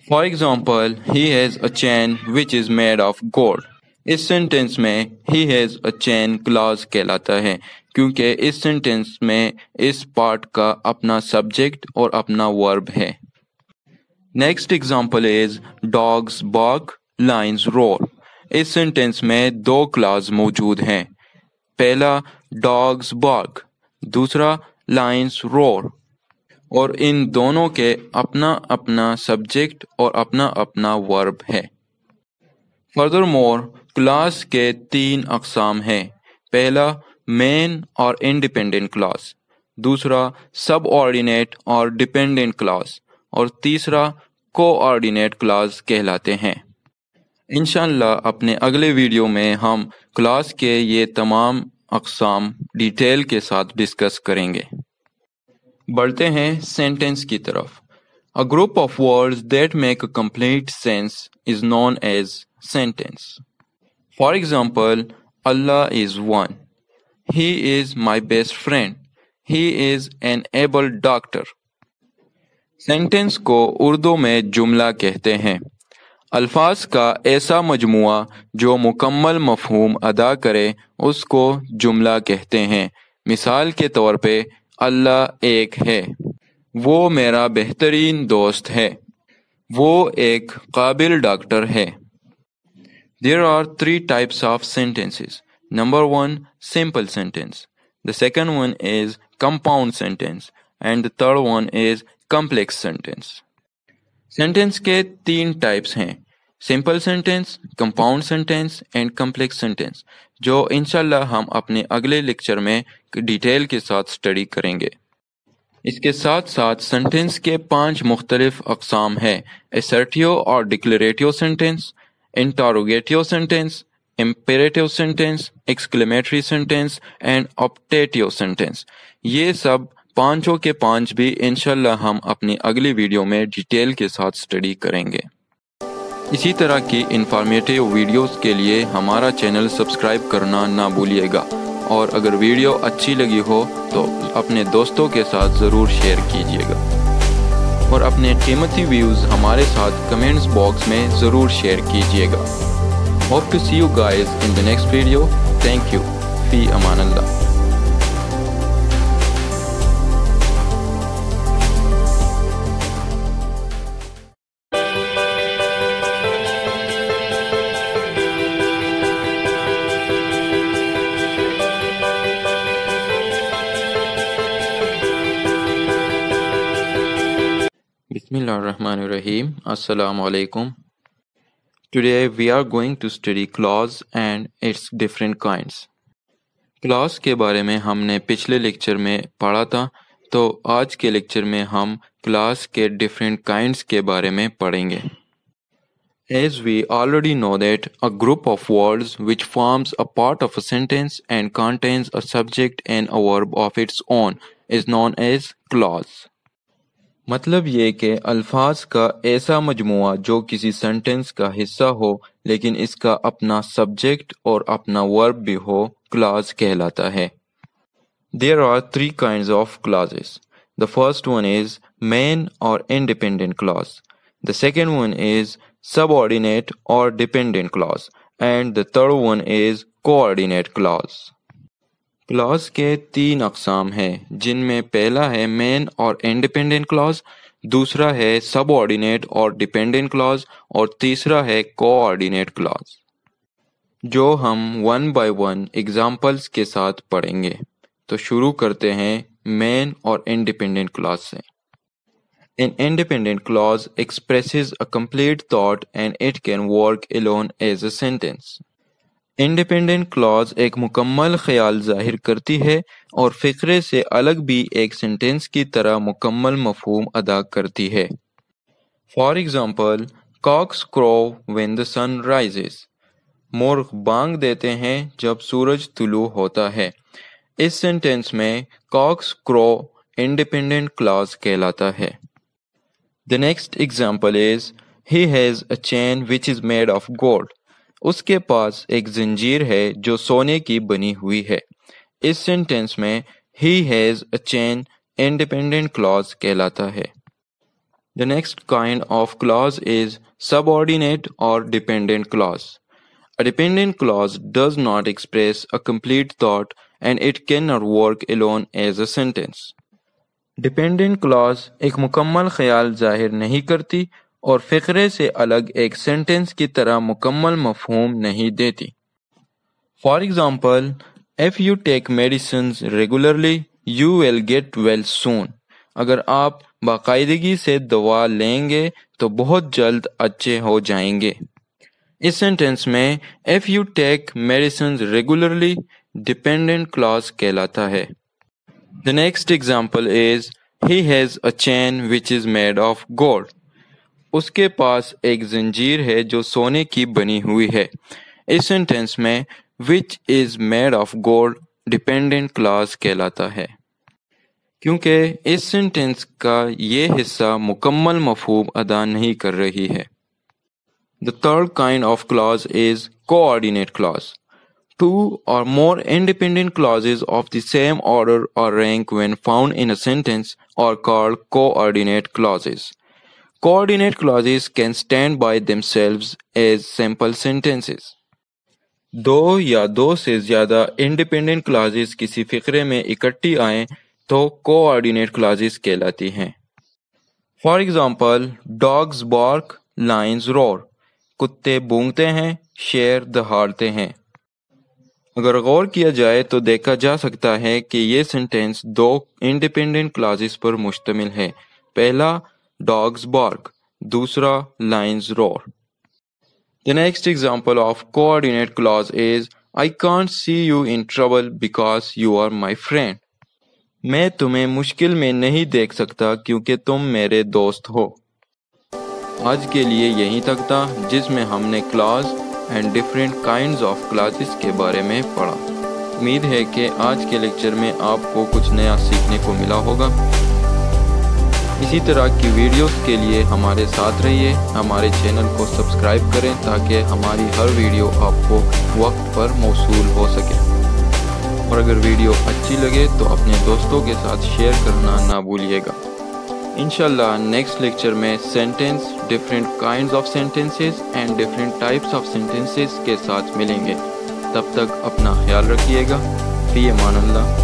For example, he has a chain which is made of gold. اس سینٹنس میں he has a chain clause کہلاتا ہے کیونکہ اس سینٹنس میں اس پارٹ کا اپنا سبجیکٹ اور اپنا ورب ہے۔ Next example is dogs bark, lions roar. Us sentence میں دو کلاز موجود ہیں، پہلا ڈاگز بارک، دوسرا لائنز رور، اور ان دونوں کے اپنا اپنا سبجیکٹ اور اپنا اپنا ورب ہے۔ فردر مور کلاز کے 3 اقسام ہیں، پہلا مین اور انڈیپینڈنٹ کلاز، دوسرا سب آرڈینیٹ اور ڈیپینڈنٹ کلاز، اور تیسرا کو آرڈینیٹ کلاز کہلاتے ہیں۔ انشاءاللہ اپنے اگلے ویڈیو میں ہم کلاس کے یہ تمام اقسام ڈیٹیل کے ساتھ ڈسکس کریں گے۔ بڑھتے ہیں سینٹنس کی طرف۔ A group of words that make a complete sense is known as sentence. For example, Allah is one. He is my best friend. He is an able doctor. Sentence کو اردو میں جملہ کہتے ہیں۔ الفاظ کا ایسا مجموعہ جو مکمل مفہوم ادا کرے اس کو جملہ کہتے ہیں۔ مثال کے طور پہ اللہ ایک ہے، وہ میرا بہترین دوست ہے، وہ ایک قابل ڈاکٹر ہے۔ There are 3 types of sentences. Number 1, simple sentence. The second one is compound sentence, and the third one is complex sentence. Sentence के 3 टाइप्स हैं, simple sentence, compound sentence and complex sentence, जो इंशाल्लाह हम अपने अगले lecture में detail के साथ स्टडी करेंगे। इसके साथ साथ सेंटेंस के 5 मुख्तलिफ अक़साम हैं, असर्टिव और declarative sentence, interrogative sentence, imperative sentence, exclamatory sentence and optative sentence. ये सब पांचों के 5 भी इंशाल्लाह हम अपनी अगली वीडियो में डिटेल के साथ स्टडी करेंगे। इसी तरह की इंफॉर्मेटिव वीडियोस के लिए हमारा चैनल सब्सक्राइब करना ना भूलिएगा, और अगर वीडियो अच्छी लगी हो तो अपने दोस्तों के साथ ज़रूर शेयर कीजिएगा, और अपने कीमती व्यूज़ हमारे साथ कमेंट्स बॉक्स में ज़रूर शेयर कीजिएगा। Hope to see you guys in the next video. Thank you. फी अमान अल्लाह। Bismillahirrahmanirrahim. Assalamu alaikum. Today we are going to study clause and its different kinds. Clause के बारे में हमने पिछले लेक्चर में पढ़ा था, तो आज के लेक्चर में हम क्लॉज के डिफरेंट काइंड्स के बारे में पढ़ेंगे। As we already know that a group of words which forms a part of a sentence and contains a subject and a verb of its own is known as clause. मतलब ये कि अल्फाज का ऐसा मजमुआ जो किसी सेंटेंस का हिस्सा हो लेकिन इसका अपना सब्जेक्ट और अपना वर्ब भी हो, क्लॉज कहलाता है। There are 3 kinds of clauses. The first one is main or independent clause. The second one is subordinate or dependent clause. And the third one is coordinate clause. Clause के 3 अक़साम हैं, जिनमें पहला है main और independent clause, दूसरा है subordinate और dependent clause, और तीसरा है कोऑर्डिनेट क्लॉज, जो हम 1 by 1 एग्जाम्पल्स के साथ पढ़ेंगे। तो शुरू करते हैं मेन और इंडिपेंडेंट क्लॉज से। An independent clause expresses a complete thought and it can work alone as a sentence. Independent clause एक मुकम्मल ख्याल जाहिर करती है और फ़िक्रे से अलग भी एक सेंटेंस की तरह मुकम्मल मफ़हूम अदा करती है। For example, cocks crow when the sun rises. मोर बांग देते हैं जब सूरज तुलू होता है। इस सेंटेंस में कॉक्स क्रो इंडिपेंडेंट क्लॉज कहलाता है। The next example is he has a chain which is made of gold. उसके पास एक जंजीर है जो सोने की बनी हुई है। इस सेंटेंस में he has a chain independent clause कहलाता है। The next kind of clause is subordinate or dependent clause. A dependent clause does not express a complete thought and it cannot work alone as a sentence. Dependent clause एक मुकम्मल ख्याल जाहिर नहीं करती और फ़िक्रे से अलग एक सेंटेंस की तरह मुकम्मल मफ़हूम नहीं देती। For example, if you take medicines regularly you will get well soon. अगर आप बाकायदगी से दवा लेंगे तो बहुत जल्द अच्छे हो जाएंगे। इस सेंटेंस में if you take medicines regularly dependent clause कहलाता है। The next example is he has a chain which is made of gold. उसके पास एक जंजीर है जो सोने की बनी हुई है। इस सेंटेंस में विच is made of gold dependent clause कहलाता है, क्योंकि इस सेंटेंस का ये हिस्सा मुकम्मल मफ़हूम अदा नहीं कर रही है। The third kind of clause is coordinate clause. 2 or more independent clauses of the same order or rank when found in a sentence are called coordinate clauses. Coordinate clauses can stand by themselves as simple sentences. 2 या 2 से ज़्यादा independent clauses किसी फ़िक्रे में इकट्ठी आएं तो coordinate clauses कहलाती हैं। For example, dogs bark, lions roar. कुत्ते भौंकते हैं, शेर दहाड़ते हैं। اگر غور کیا جائے تو دیکھا جا سکتا ہے کہ یہ سینٹینس دو انڈیپینڈنٹ کلازز پر مشتمل ہے۔ پہلا ڈاگز بارک، دوسرا لائنز رور۔ The next example of coordinate clause is I can't see you in trouble because you are my friend. میں تمہیں مشکل میں نہیں دیکھ سکتا کیونکہ تم میرے دوست ہو۔ آج کے لیے یہیں تک تھا، جس میں ہم نے clause and different kinds of clauses کے بارے میں پڑھا۔ امید ہے کہ آج کے لیکچر میں آپ کو کچھ نیا سیکھنے کو ملا ہوگا۔ اسی طرح کی ویڈیوز کے لیے ہمارے ساتھ رہیے، ہمارے چینل کو سبسکرائب کریں تاکہ ہماری ہر ویڈیو آپ کو وقت پر موصول ہو سکے، اور اگر ویڈیو اچھی لگے تو اپنے دوستوں کے ساتھ شیئر کرنا نہ بھولیے گا۔ انشاءاللہ نیکسٹ لیکچر میں sentence, different kinds of sentences and different types of sentences کے ساتھ ملیں گے۔ تب تک اپنا خیال رکھیے گا۔ فی امان اللہ۔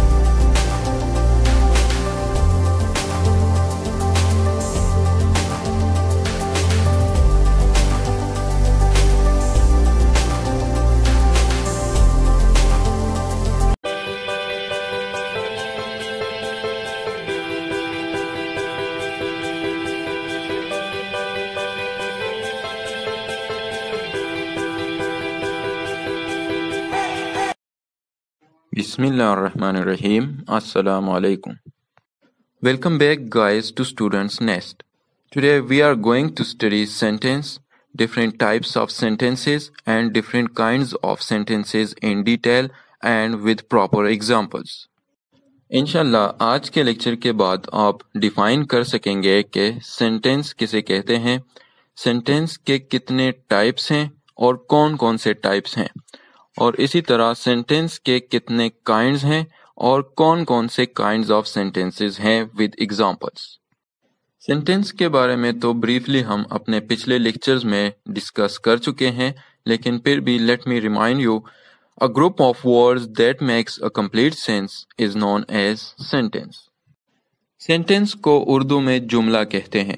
بسم اللہ الرحمن الرحیم۔ السلام علیکم۔ Welcome back guys to Students Nest. Today we are going to study sentence, different types of sentences and different kinds of sentences in detail and with proper examples. انشاءاللہ آج کے لیکچر کے بعد آپ ڈیفائن کر سکیں گے کہ سینٹینس کسے کہتے ہیں، سینٹینس کے کتنے ٹائپس ہیں اور کون کون سے ٹائپس ہیں، اور اسی طرح سینٹینس کے کتنے کائنڈز ہیں اور کون کون سے کائنڈز آف سینٹینسز ہیں ود ایگزامپلس۔ سینٹینس کے بارے میں تو بریفلی ہم اپنے پچھلے لیکچرز میں ڈسکس کر چکے ہیں، لیکن پھر بھی let me remind you, a group of words that makes a complete sense is known as sentence. Sentence کو اردو میں جملہ کہتے ہیں۔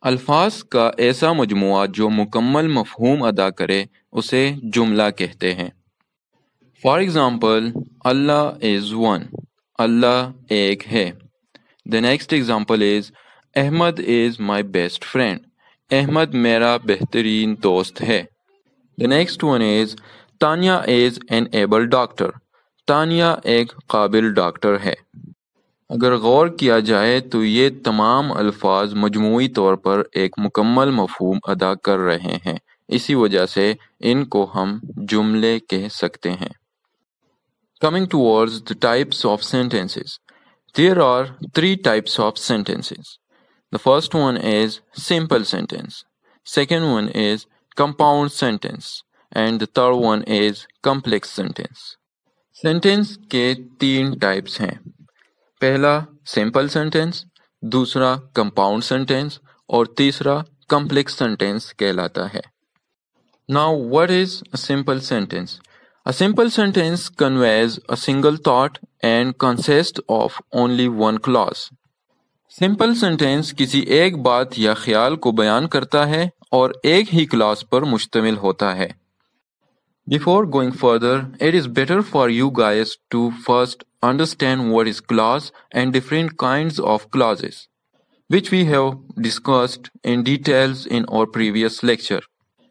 الفاظ کا ایسا مجموعہ جو مکمل مفہوم ادا کرے اسے جملہ کہتے ہیں۔ For example, Allah is one, Allah ایک ہے۔ The next example is Ahmad is my best friend، Ahmad میرا بہترین دوست ہے۔ The next one is Tania is an able doctor، Tania ایک قابل ڈاکٹر ہے۔ اگر غور کیا جائے تو یہ تمام الفاظ مجموعی طور پر ایک مکمل مفہوم ادا کر رہے ہیں، اسی وجہ سے ان کو ہم جملے کہہ سکتے ہیں۔ Coming towards the types of sentences, there are three types of sentences. The first one is simple sentence, second one is compound sentence, and the third one is complex sentence. Sentence کے تین types ہیں، پہلا simple sentence, دوسرا compound sentence اور تیسرا complex sentence کہلاتا ہے۔ Now what is a simple sentence? A simple sentence conveys a single thought and consists of only one clause. Simple sentence کسی ایک بات یا خیال کو بیان کرتا ہے اور ایک ہی clause پر مشتمل ہوتا ہے۔ Before going further, it is better for you guys to first understand what is clause and different kinds of clauses, which we have discussed in details in our previous lecture.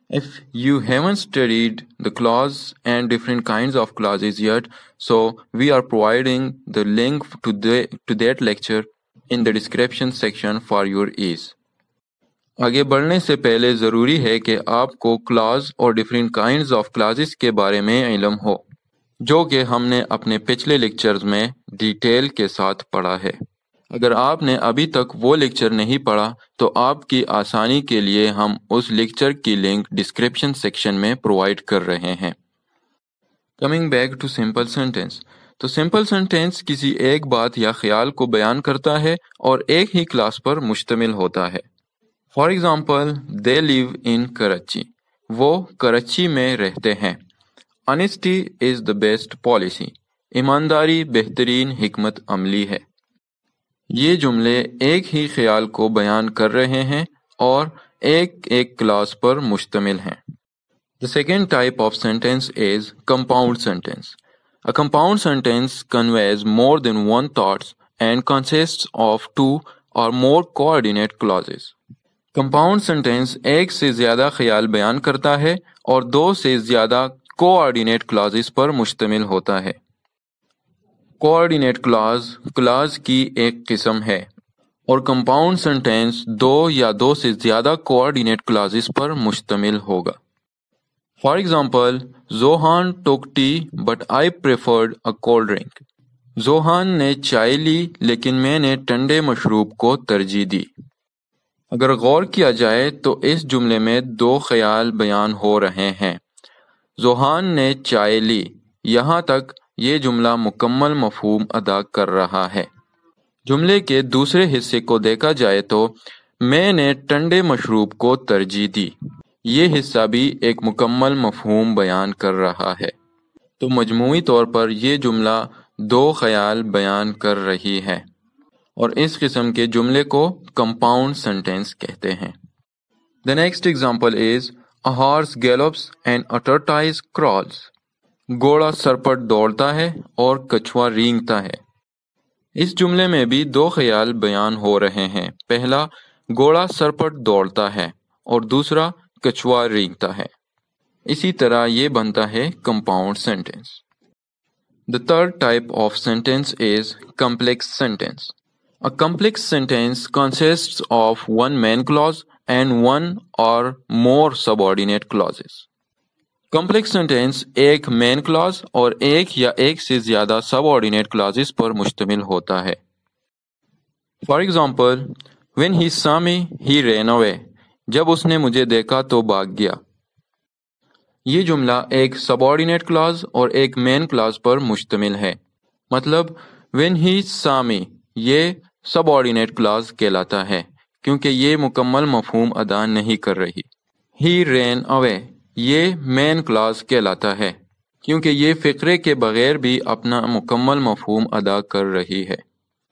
If you haven't studied the clause and different kinds of clauses yet, so we are providing the link to that lecture in the description section for your ease. آگے بڑھنے سے پہلے ضروری ہے کہ آپ کو clause اور different kinds of clauses کے بارے میں علم ہو، جو کہ ہم نے اپنے پچھلے لیکچرز میں ڈیٹیل کے ساتھ پڑھا ہے۔ اگر آپ نے ابھی تک وہ لیکچر نہیں پڑھا تو آپ کی آسانی کے لیے ہم اس لیکچر کی لنک ڈسکرپشن سیکشن میں پرووائڈ کر رہے ہیں۔ Coming back to simple sentence, تو سمپل سینٹینس کسی ایک بات یا خیال کو بیان کرتا ہے اور ایک ہی کلاس پر مشتمل ہوتا ہے۔ فار ایگزامپل، دے لیو ان کراچی، وہ کراچی میں رہتے ہیں۔ Honesty is the best policy, ایمانداری بہترین حکمت عملی ہے۔ یہ جملے ایک ہی خیال کو بیان کر رہے ہیں اور ایک کلاس پر مشتمل ہیں۔ The second type of sentence is compound sentence. A compound sentence conveys more than one thought and consists of two or more coordinate clauses. Compound sentence एक से ज़्यादा ख्याल बयान करता है और दो से ज़्यादा coordinate clauses पर मुश्तमिल होता है। Coordinate clause क्लाज की एक किस्म है और कंपाउंड सेंटेंस दो या दो से ज़्यादा कोऑर्डिनेट क्लॉजेस पर मुश्तमिल होगा। For example, Johan took tea but I preferred a cold drink. Johan ने चाय ली लेकिन मैंने ठंडे मशरूब को तरजीह दी। अगर गौर किया जाए तो इस जुमले में दो ख्याल बयान हो रहे हैं। जोहान ने चाय ली, यहाँ तक ये जुमला मुकम्मल मफहूम अदा कर रहा है। जुमले के दूसरे हिस्से को देखा जाए तो मैंने ठंडे मशरूब को तरजीह दी, ये हिस्सा भी एक मुकम्मल मफहूम बयान कर रहा है। तो मजमूई तौर पर यह जुमला दो ख्याल बयान कर रही है और इस किस्म के जुमले को कंपाउंड सेंटेंस कहते हैं। The next example is a horse gallops and a tortoise crawls. घोड़ा सरपट दौड़ता है और कछुआ रेंगता है। इस जुमले में भी दो ख्याल बयान हो रहे हैं। पहला, घोड़ा सरपट दौड़ता है और दूसरा, कछुआ रेंगता है। इसी तरह ये बनता है compound sentence. The third type of sentence is complex sentence. A complex sentence consists of one main clause and one or more subordinate clauses. Complex sentence एक मेन क्लॉज और एक या एक से ज्यादा सबऑर्डिनेट क्लॉजेस पर मुश्तमिल होता है। For example, when he saw me, he ran away. जब उसने मुझे देखा तो भाग गया। ये जुमला एक सबऑर्डिनेट क्लॉज और एक मेन क्लॉज पर मुश्तमिल है। मतलब when he saw me ये सबऑर्डिनेट क्लॉज कहलाता है क्योंकि ये मुकम्मल मफहूम अदा नहीं कर रही। he ran away ये मेन क्लॉज कहलाता है क्योंकि ये फ़िक्रे के बगैर भी अपना मुकम्मल मफहूम अदा कर रही है।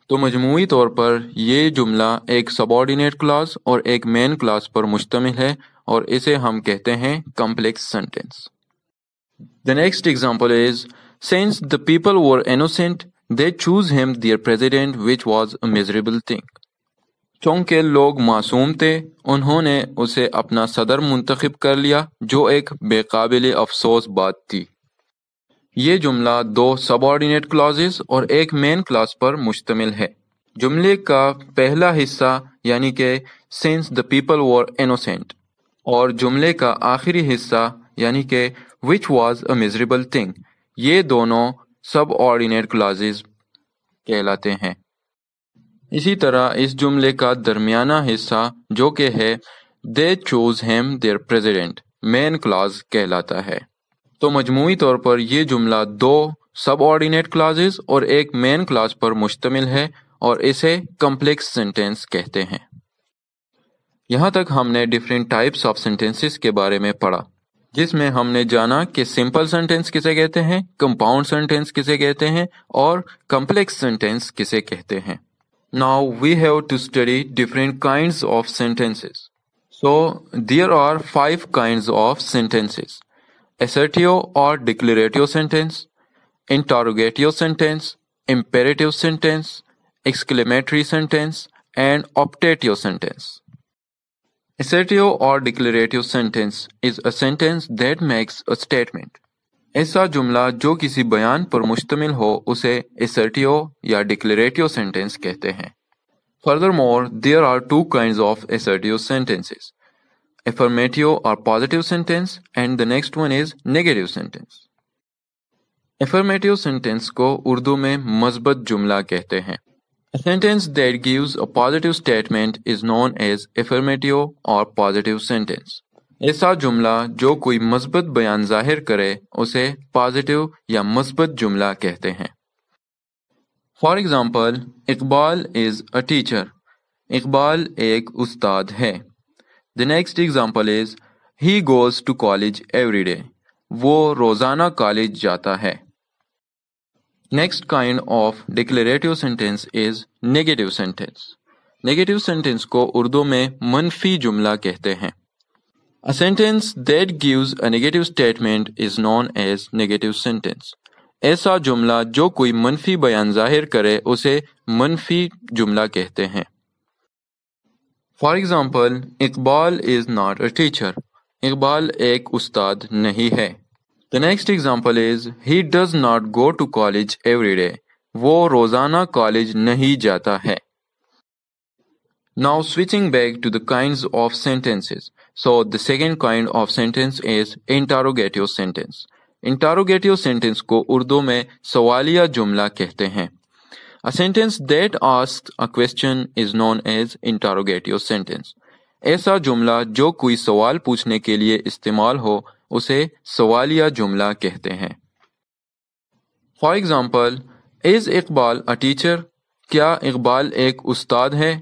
तो मजमूई तौर पर ये जुमला एक सबऑर्डिनेट क्लॉज और एक मेन क्लॉज पर मुश्तमिल है और इसे हम कहते हैं complex sentence. The next example is since the people were innocent they choose him their president which was a miserable thing. चूंकि लोग मासूम थे उन्होंने उसे अपना सदर मुंतखब कर लिया जो एक बेकाबिल अफसोस बात थी। ये जुमला दो सबऑर्डिनेट क्लॉजेस और एक मेन क्लॉज पर मुश्तमिल है। जुमले का पहला हिस्सा यानी कि since the people were innocent और जुमले का आखिरी हिस्सा यानी कि which was a miserable thing, ये दोनों सबऑर्डिनेट क्लॉजेस कहलाते हैं। इसी तरह इस जुमले का दरमियाना हिस्सा जो कि है they choose him their president main clause कहलाता है। तो मजमूई तौर पर यह जुमला दो सबऑर्डिनेट क्लॉजेस और एक मेन क्लॉज पर मुश्तमिल है और इसे कॉम्प्लेक्स सेंटेंस कहते हैं। यहाँ तक हमने डिफरेंट टाइप्स ऑफ सेंटेंसेस के बारे में पढ़ा, जिसमें हमने जाना कि सिंपल सेंटेंस किसे कहते हैं, कंपाउंड सेंटेंस किसे कहते हैं और कॉम्प्लेक्स सेंटेंस किसे कहते हैं। Now we have to study different kinds of sentences. So there are 5 kinds of sentences: assertive or declarative sentence, interrogative sentence, imperative sentence, exclamatory sentence, and optative sentence. Assertive or declarative sentence is a sentence that makes a statement. ऐसा जुमला जो किसी बयान पर मुश्तमिल हो उसे assertive या declarative sentence कहते हैं। Furthermore, there are 2 kinds of assertive sentences: affirmative or positive sentence and the next one is negative sentence. Affirmative sentence को उर्दू में मस्बत जुमला कहते हैं। A sentence that gives a positive statement is known as affirmative or positive sentence. ऐसा जुमला जो कोई मस्बत बयान जाहिर करे उसे पॉजिटिव या मस्बत जुमला कहते हैं। For example, Iqbal is a teacher. Iqbal एक उस्ताद है। The next example is he goes to college every day. वो रोजाना कॉलेज जाता है। Next kind of declarative sentence is negative sentence. Negative sentence को उर्दू में मनफी जुमला कहते हैं। A sentence that gives a negative statement is known as negative sentence. ایسا جملہ جو کوئی منفی بیان ظاہر کرے اسے منفی جملہ کہتے ہیں۔ For example, Iqbal is not a teacher, Iqbal ایک استاد نہیں ہے۔ The next example is he does not go to college every day. وہ روزانہ کالج نہیں جاتا ہے۔ Now switching back to the kinds of sentences. So the second kind of sentence is interrogative sentence. Interrogative sentence کو اردو میں سوالیہ جملہ کہتے ہیں۔ A sentence that asks a question is known as interrogative sentence. ایسا جملہ جو کوئی سوال پوچھنے کے لیے استعمال ہو اسے سوالیہ جملہ کہتے ہیں۔ For example, is Iqbal a teacher? کیا اقبال ایک استاد ہے؟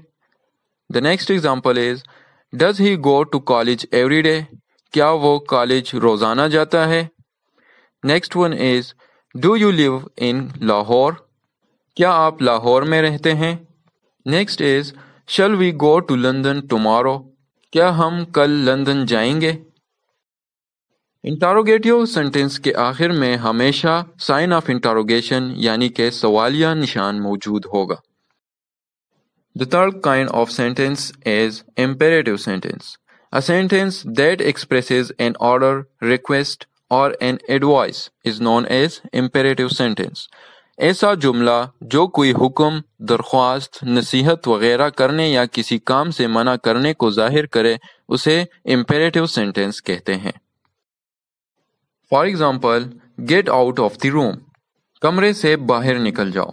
The next example is does he go to college every day? کیا وہ کالج روزانہ جاتا ہے؟ Next one is do you live in Lahore? کیا آپ لاہور میں رہتے ہیں؟ Next is shall we go to London tomorrow? کیا ہم کل لندن جائیں گے؟ انٹاروگیٹیو سینٹنس کے آخر میں ہمیشہ سائن آف انٹاروگیشن یعنی کہ سوالیہ نشان موجود ہوگا۔ The third kind of sentence is imperative sentence. A sentence that expresses an order, request, or an advice is known as imperative sentence. ایسا جملہ جو کوئی حکم، درخواست، نصیحت وغیرہ کرنے یا کسی کام سے منع کرنے کو ظاہر کرے اسے imperative sentence کہتے ہیں۔ For example, get out of the room, کمرے سے باہر نکل جاؤ۔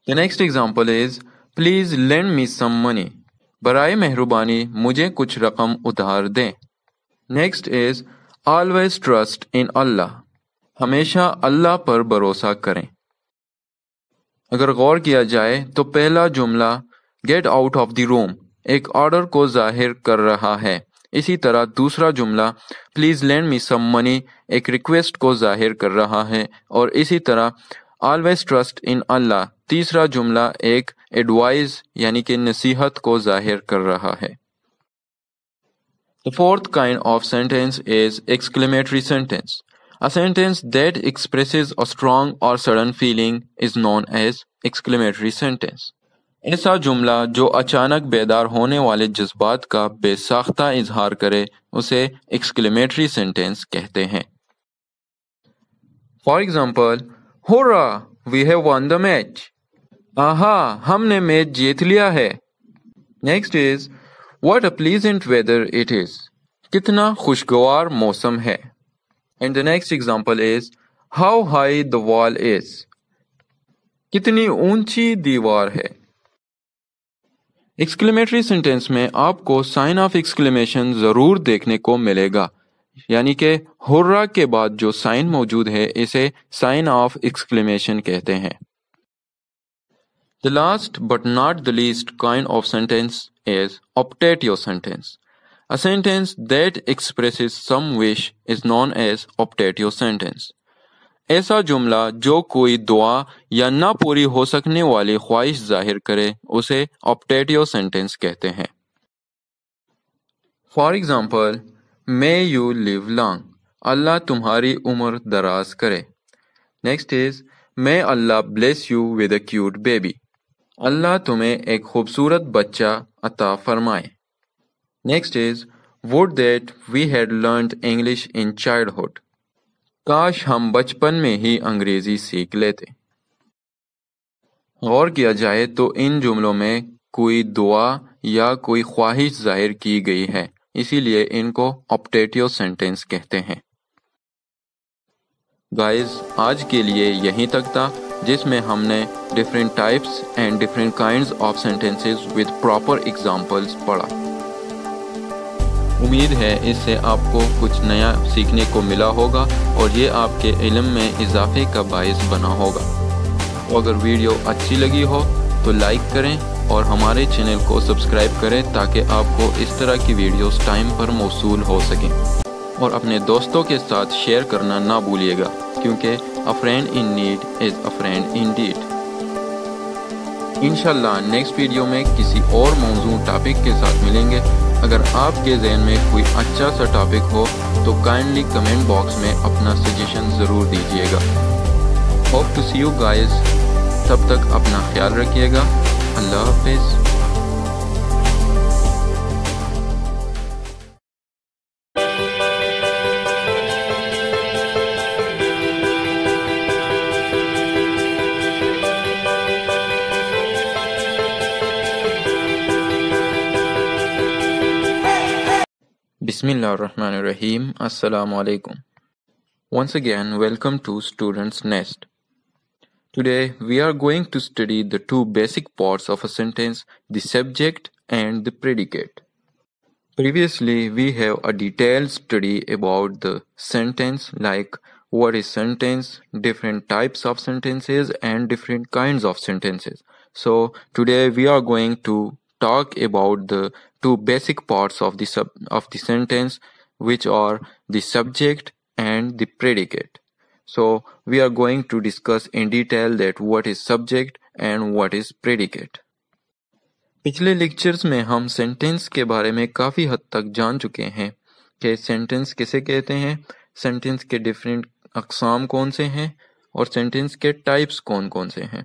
The next example is please lend me some money, برائے مہربانی مجھے کچھ رقم ادھار دیں۔ Next is always trust in Allah, ہمیشہ اللہ پر بھروسہ کریں۔ اگر غور کیا جائے تو پہلا جملہ گیٹ آؤٹ آف دی روم ایک آرڈر کو ظاہر کر رہا ہے، اسی طرح دوسرا جملہ پلیز لینڈ می سم منی ایک ریکویسٹ کو ظاہر کر رہا ہے، اور اسی طرح آلویز ٹرسٹ ان اللہ تیسرا جملہ ایک ایڈوائز یعنی کہ نصیحت کو ظاہر کر رہا ہے۔ The fourth kind of sentence is exclamatory sentence. A sentence that expresses a strong or sudden feeling is known as exclamatory sentence. ایسا جملہ جو اچانک بیدار ہونے والے جذبات کا بے ساختہ اظہار کرے اسے exclamatory sentence کہتے ہیں۔ For example, Hurrah! We have won the match. آہا! ہم نے میچ جیت لیا ہے۔ Next is What a pleasant weather it is. کتنا خوشگوار موسم ہے۔ And the next example is How high the wall is. کتنی اونچی دیوار ہے۔ ایکسکلیمیٹری سینٹینس میں آپ کو سائن آف ایکسکلیمیشن ضرور دیکھنے کو ملے گا، یعنی کہ ہررا کے بعد جو سائن موجود ہے اسے سائن آف ایکسکلیمیشن کہتے ہیں۔ The last but not the least kind of sentence is optatio sentence. A sentence that expresses some wish is known as optatio sentence. ایسا جملہ جو کوئی دعا یا نہ پوری ہو سکنے والی خواہش ظاہر کرے اسے optatio sentence کہتے ہیں۔ For example, May you live long. اللہ تمہاری عمر دراز کرے۔ Next is May Allah bless you with a cute baby. اللہ تمہیں ایک خوبصورت بچہ عطا فرمائے۔ Next is Would that we had learned English in childhood. کاش ہم بچپن میں ہی انگریزی سیکھ لیتے۔ غور کیا جائے تو ان جملوں میں کوئی دعا یا کوئی خواہش ظاہر کی گئی ہے، اسی لیے ان کو optatio sentence کہتے ہیں۔ گائز، آج کے لیے یہیں تک تھا، جس میں ہم نے different types and different kinds of sentences with proper examples پڑھا۔ امید ہے اس سے آپ کو کچھ نیا سیکھنے کو ملا ہوگا اور یہ آپ کے علم میں اضافے کا باعث بنا ہوگا۔ تو اگر ویڈیو اچھی لگی ہو تو لائک کریں اور ہمارے چینل کو سبسکرائب کریں تاکہ آپ کو اس طرح کی ویڈیوز ٹائم پر موصول ہو سکیں، اور اپنے دوستوں کے ساتھ شیئر کرنا نہ بھولیے گا، کیونکہ a friend in need is a friend indeed۔ انشاءاللہ نیکسٹ ویڈیو میں کسی اور موضوع ٹاپک کے ساتھ ملیں گے۔ اگر آپ کے ذہن میں کوئی اچھا سا ٹاپک ہو تو کائنڈلی کمنٹ باکس میں اپنا سجیشن ضرور دیجیے گا۔ Hope to see you guys. तब तक अपना ख्याल रखिएगा. अल्लाह हाफिज़. Bismillahirrahmanirrahim. Assalamu alaikum. Once again, welcome to Students Nest. Today, we are going to study the two basic parts of a sentence, the subject and the predicate. Previously, we have a detailed study about the sentence, like what is sentence, different types of sentences and different kinds of sentences. So today we are going to talk about the two basic parts of the sentence, which are the subject and the predicate. So we are going to discuss in detail that what is subject and what is predicate. पिछले lectures में हम sentence के बारे में काफ़ी हद तक जान चुके हैं कि सेंटेंस किसे कहते हैं, सेंटेंस के डिफरेंट अक़साम कौन से हैं और सेंटेंस के टाइप्स कौन कौन से हैं.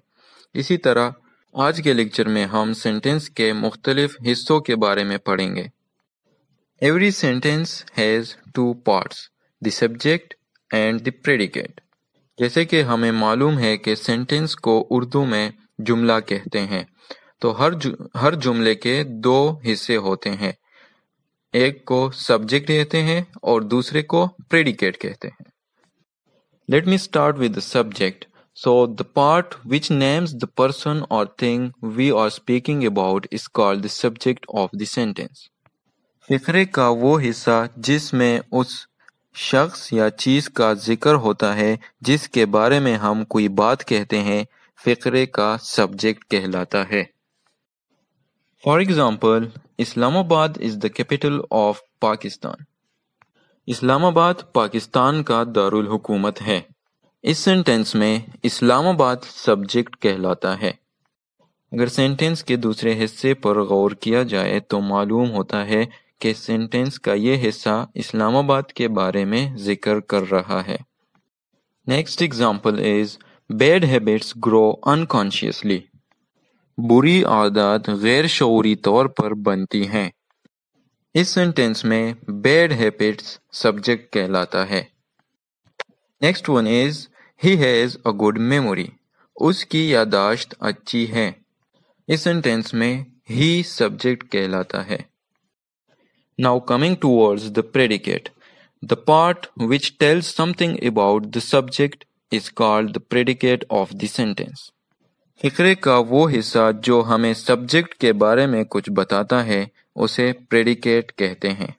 इसी तरह आज के लेक्चर में हम सेंटेंस के मुख्तलिफ हिस्सों के बारे में पढ़ेंगे. Every sentence has two parts, the subject and the predicate. जैसे कि हमें मालूम है कि सेंटेंस को उर्दू में जुमला कहते हैं, तो हर जुमले के दो हिस्से होते हैं. एक को सब्जेक्ट कहते हैं और दूसरे को प्रेडिकेट कहते हैं. Let me start with the subject. So the part which names the person or thing we are speaking about is called the subject of the sentence. फ़िक्रे का वो हिस्सा जिसमें उस शख्स या चीज़ का जिक्र होता है जिसके बारे में हम कोई बात कहते हैं, फ़िक्रे का सब्जेक्ट कहलाता है. For example, Islamabad is the capital of Pakistan. Islamabad Pakistan का दारुल हुकूमत है. इस सेंटेंस में इस्लामाबाद सब्जेक्ट कहलाता है. अगर सेंटेंस के दूसरे हिस्से पर गौर किया जाए तो मालूम होता है कि सेंटेंस का ये हिस्सा इस्लामाबाद के बारे में जिक्र कर रहा है. Next example is bad habits grow unconsciously. बुरी आदत गैर शऊरी तौर पर बनती हैं. इस सेंटेंस में बैड हैबिट्स सब्जेक्ट कहलाता है. Next one is he has a good memory. उसकी यादाश्त अच्छी है. इस सेंटेंस में ही सब्जेक्ट कहलाता है. Now coming towards the predicate. The part which tells something about the subject is called the predicate of the sentence. फ़िक्रे का वो हिस्सा जो हमें सब्जेक्ट के बारे में कुछ बताता है उसे प्रेडिकेट कहते हैं.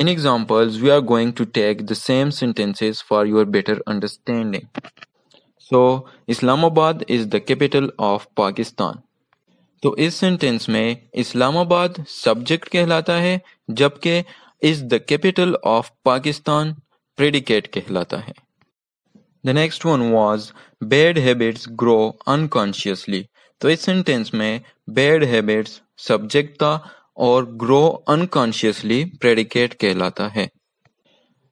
In examples, we are going to take the same sentences for your better understanding. So, Islamabad is the capital of Pakistan. तो इस सेंटेंस में इस्लामाबाद सब्जेक्ट कहलाता है जबकि is the capital of Pakistan predicate कहलाता है. The next one was bad habits grow unconsciously. तो इस सेंटेंस में bad habits सब्जेक्ट था और ग्रो अनकॉन्शियसली प्रेडिकेट कहलाता है.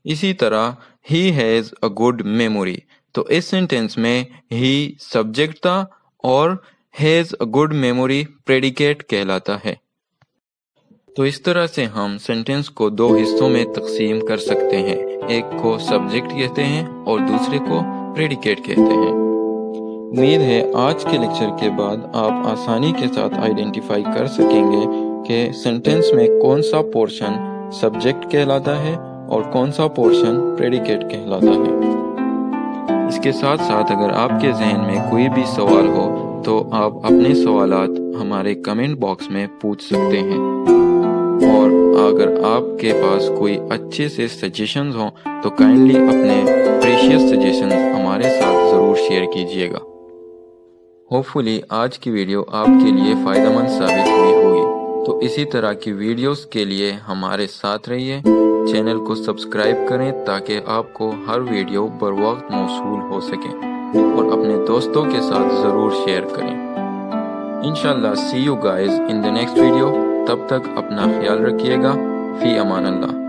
इसी तरह ही हैज़ अ गुड मेमोरी. तो इस सेंटेंस में ही सब्जेक्ट था और has a good memory predicate कहलाता है. तो इस तरह से हम सेंटेंस को दो हिस्सों में तकसीम कर सकते हैं. एक को सब्जेक्ट कहते हैं और दूसरे को प्रेडिकेट कहते हैं. उम्मीद है आज के लेक्चर के बाद आप आसानी के साथ आइडेंटिफाई कर सकेंगे कि सेंटेंस में कौन सा पोर्शन सब्जेक्ट कहलाता है और कौन सा पोर्शन प्रेडिकेट कहलाता है. इसके साथ साथ अगर आपके जहन में कोई भी सवाल हो तो आप अपने सवालात हमारे कमेंट बॉक्स में पूछ सकते हैं. और अगर आपके पास कोई अच्छे से सजेशंस हों तो काइंडली अपने प्रीशियस सजेशंस हमारे साथ ज़रूर शेयर कीजिएगा. होपफुली आज की वीडियो आपके लिए फ़ायदेमंद साबित हुई होगी. तो इसी तरह की वीडियोस के लिए हमारे साथ रहिए. चैनल को सब्सक्राइब करें ताकि आपको हर वीडियो बर वक्त मौसूल हो सके और अपने दोस्तों के साथ ज़रूर शेयर करें. इंशाल्लाह see you guys in the next video. तब तक अपना ख्याल रखिएगा. फी अमान अल्लाह.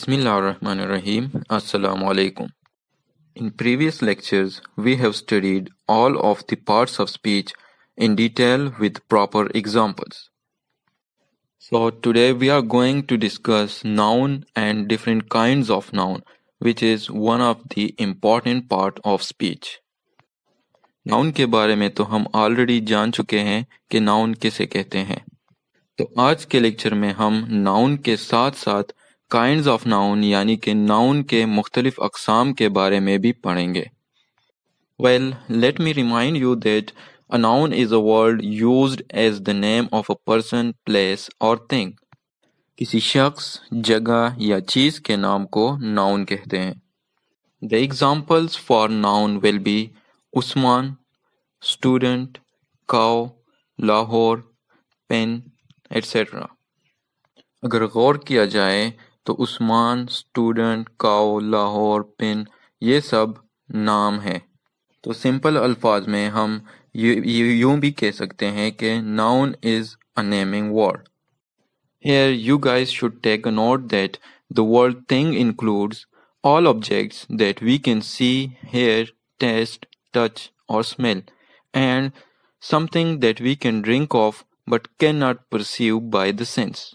Bismillahirrahmanirrahim. Assalamu alaikum. In previous lectures, we have studied all of the parts of speech in detail with proper examples. So today we are going to discuss noun and different kinds of noun, which is one of the important part of speech. Noun के बारे में तो हम already जान चुके हैं कि noun किसे कहते हैं। तो आज के लेक्चर में हम नाउन के साथ साथ काइंड्स ऑफ नाउन यानी कि नाउन के मुख्तलिफ अक़साम के बारे में भी पढ़ेंगे। Well, let me remind you that a noun is a word used as the name of a person, place or thing. किसी शख्स, जगह या चीज़ के नाम को नाउन कहते हैं। The examples for noun will be Usman, student, cow, Lahore, pen, etc. अगर गौर किया जाए तो उस्मान, स्टूडेंट, काओ, लाहौर, पिन ये सब नाम हैं। तो सिंपल अल्फाज में हम यूं भी कह सकते हैं कि noun is a naming word. Here you guys should take a note that the word thing includes all objects that we can see, hear, taste, touch or smell, and something that we can drink of but cannot perceive by the sense.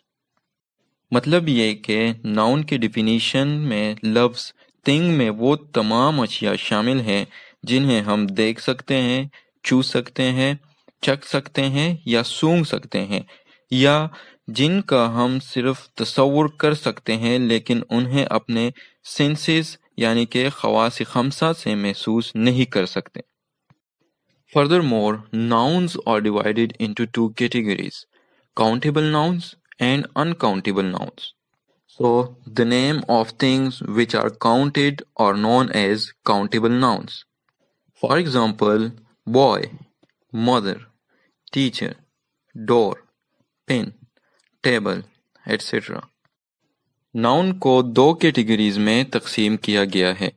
मतलब ये कि noun के definition में लफ्ज़ thing में वो तमाम अशिया शामिल हैं जिन्हें हम देख सकते हैं, छू सकते हैं, चख सकते हैं या सूंघ सकते हैं, या जिनका हम सिर्फ तसव्वुर कर सकते हैं लेकिन उन्हें अपने सेंसेस यानी कि खवास खमसा से महसूस नहीं कर सकते। Furthermore, nouns are divided into two categories, countable nouns and uncountable nouns. So, the name of things which are counted are known as countable nouns. For example, boy, mother, teacher, door, pen, table, etc. Noun को दो categories में तकसीम किया गया है।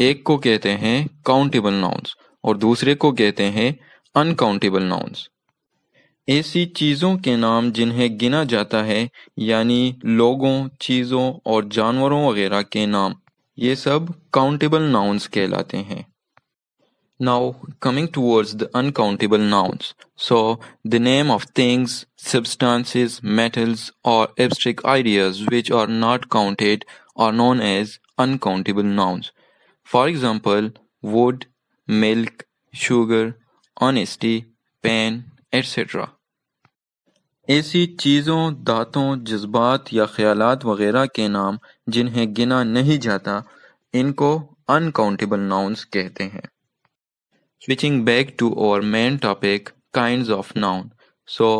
एक को कहते हैं काउंटेबल नाउन्स और दूसरे को कहते हैं अनकाउंटेबल नाउन्स। ऐसी चीज़ों के नाम जिन्हें गिना जाता है यानी लोगों, चीज़ों और जानवरों वगैरह के नाम, ये सब काउंटेबल नाउन्स कहलाते हैं। Now coming towards the uncountable nouns. So the name of things, substances, metals or abstract ideas which are not counted are known as uncountable nouns. For example, wood, milk, sugar, honesty, pen, etc. ऐसी चीज़ों, दांतों, जज्बात या ख्यालात वगैरह के नाम जिन्हें गिना नहीं जाता, इनको uncountable nouns कहते हैं। Switching back to our main topic, kinds of noun. So,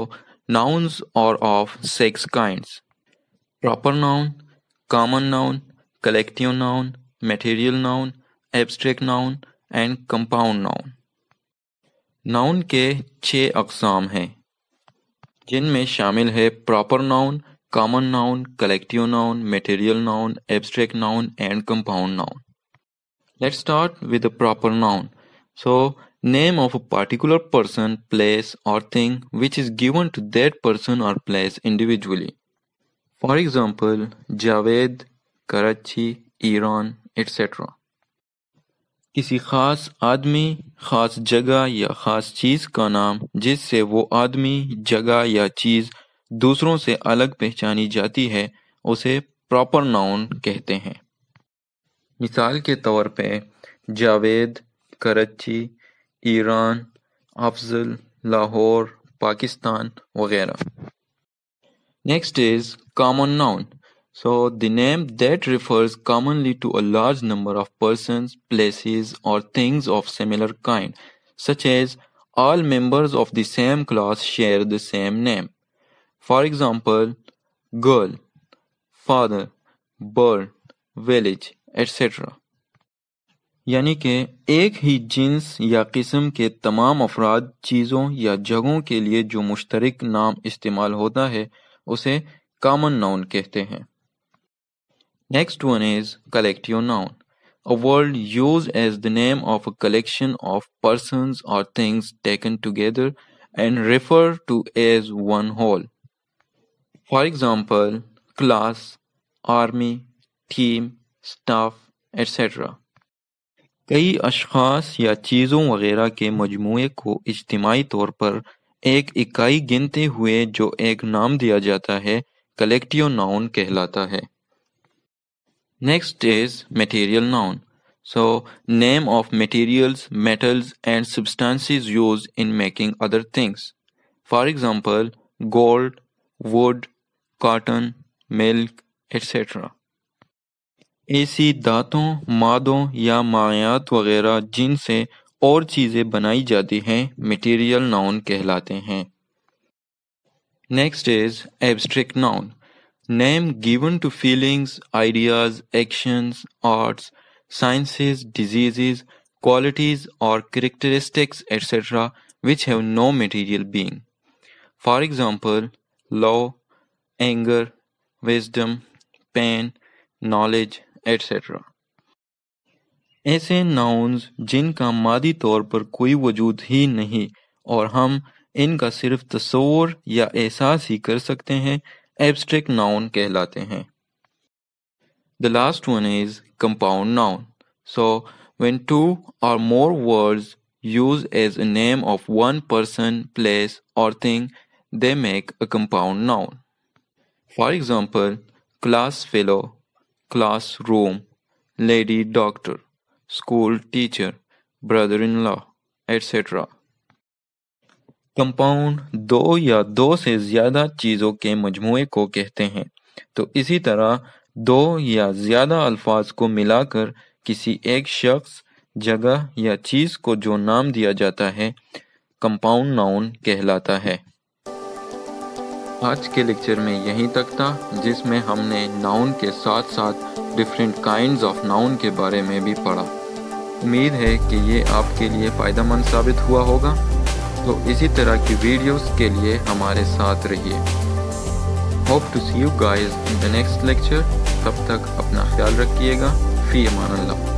nouns are of 6 kinds: proper noun, common noun, collective noun, material noun, abstract noun and compound noun. Noun के 6 अक़साम हैं जिनमें शामिल है proper noun, common noun, collective noun, material noun, abstract noun and compound noun. Let's start with the proper noun. So, name of a particular person, place or thing which is given to that person or place individually. For example, Javed, Karachi, Iran, etc. किसी खास आदमी, खास जगह या खास चीज़ का नाम जिससे वो आदमी, जगह या चीज़ दूसरों से अलग पहचानी जाती है, उसे प्रॉपर नाउन कहते हैं। मिसाल के तौर पे जावेद, कराची, ईरान, अफजल, लाहौर, पाकिस्तान वगैरह। Next is common noun. So the name that refers commonly to a large number of persons, places or things of similar kind, such as all members of the same class share the same name. For example, girl, father, bird, village, etc. यानी कि एक ही jeans या किस्म के तमाम अफराद, चीज़ों या जगहों के लिए जो मुश्तरक नाम इस्तेमाल होता है उसे कॉमन नाउन कहते हैं। Next one is collective noun, a word used as the name of a collection of persons or things taken together and referred to as one whole. For example, class, army, team, staff, etc. کئی اشخاص یا چیزوں وغیرہ کے مجموعے کو اجتماعی طور پر ایک اکائی گنتے ہوئے جو ایک نام دیا جاتا ہے کلیکٹیو ناؤن کہلاتا ہے۔ Next is material noun. So, name of materials, metals and substances used in making other things. For example, gold, wood, cotton, milk, etc. ایسی دھاتوں، مادوں یا مائعات وغیرہ جن سے اور چیزیں بنائی جاتی ہیں مٹیریل ناؤن کہلاتے ہیں۔ Next is abstract noun. Name given to feelings, ideas, actions, arts, sciences, diseases, qualities or characteristics, etc. which have no material being. For example, love, anger, wisdom, pain, knowledge, etc. ایسے nouns جن کا مادی طور پر کوئی وجود ہی نہیں اور ہم ان کا صرف تصور یا احساس ہی کر سکتے ہیں ایبسٹریکٹ ناؤن کہلاتے ہیں۔ The last one is compound noun. So, when two or more words used as a name of one person, place or thing, they make a compound noun. For example, class fellow, classroom, lady doctor, school teacher, brother-in-law, etc. Compound دو یا دو سے زیادہ چیزوں کے مجموعے کو کہتے ہیں، تو اسی طرح دو یا زیادہ الفاظ کو ملا کر کسی ایک شخص، جگہ یا چیز کو جو نام دیا جاتا ہے کمپاؤنڈ ناؤن کہلاتا ہے۔ آج کے لیکچر میں یہیں تک تھا، جس میں ہم نے ناؤن کے ساتھ ساتھ ڈفرینٹ کائنڈز آف ناؤن کے بارے میں بھی پڑھا۔ امید ہے کہ یہ آپ کے لیے فائدہ مند ثابت ہوا ہوگا، تو اسی طرح کی ویڈیوز کے لیے ہمارے ساتھ رہیے۔ Hope to see you guys in the next lecture. تب تک اپنا خیال رکھیے گا۔ فی امان اللہ۔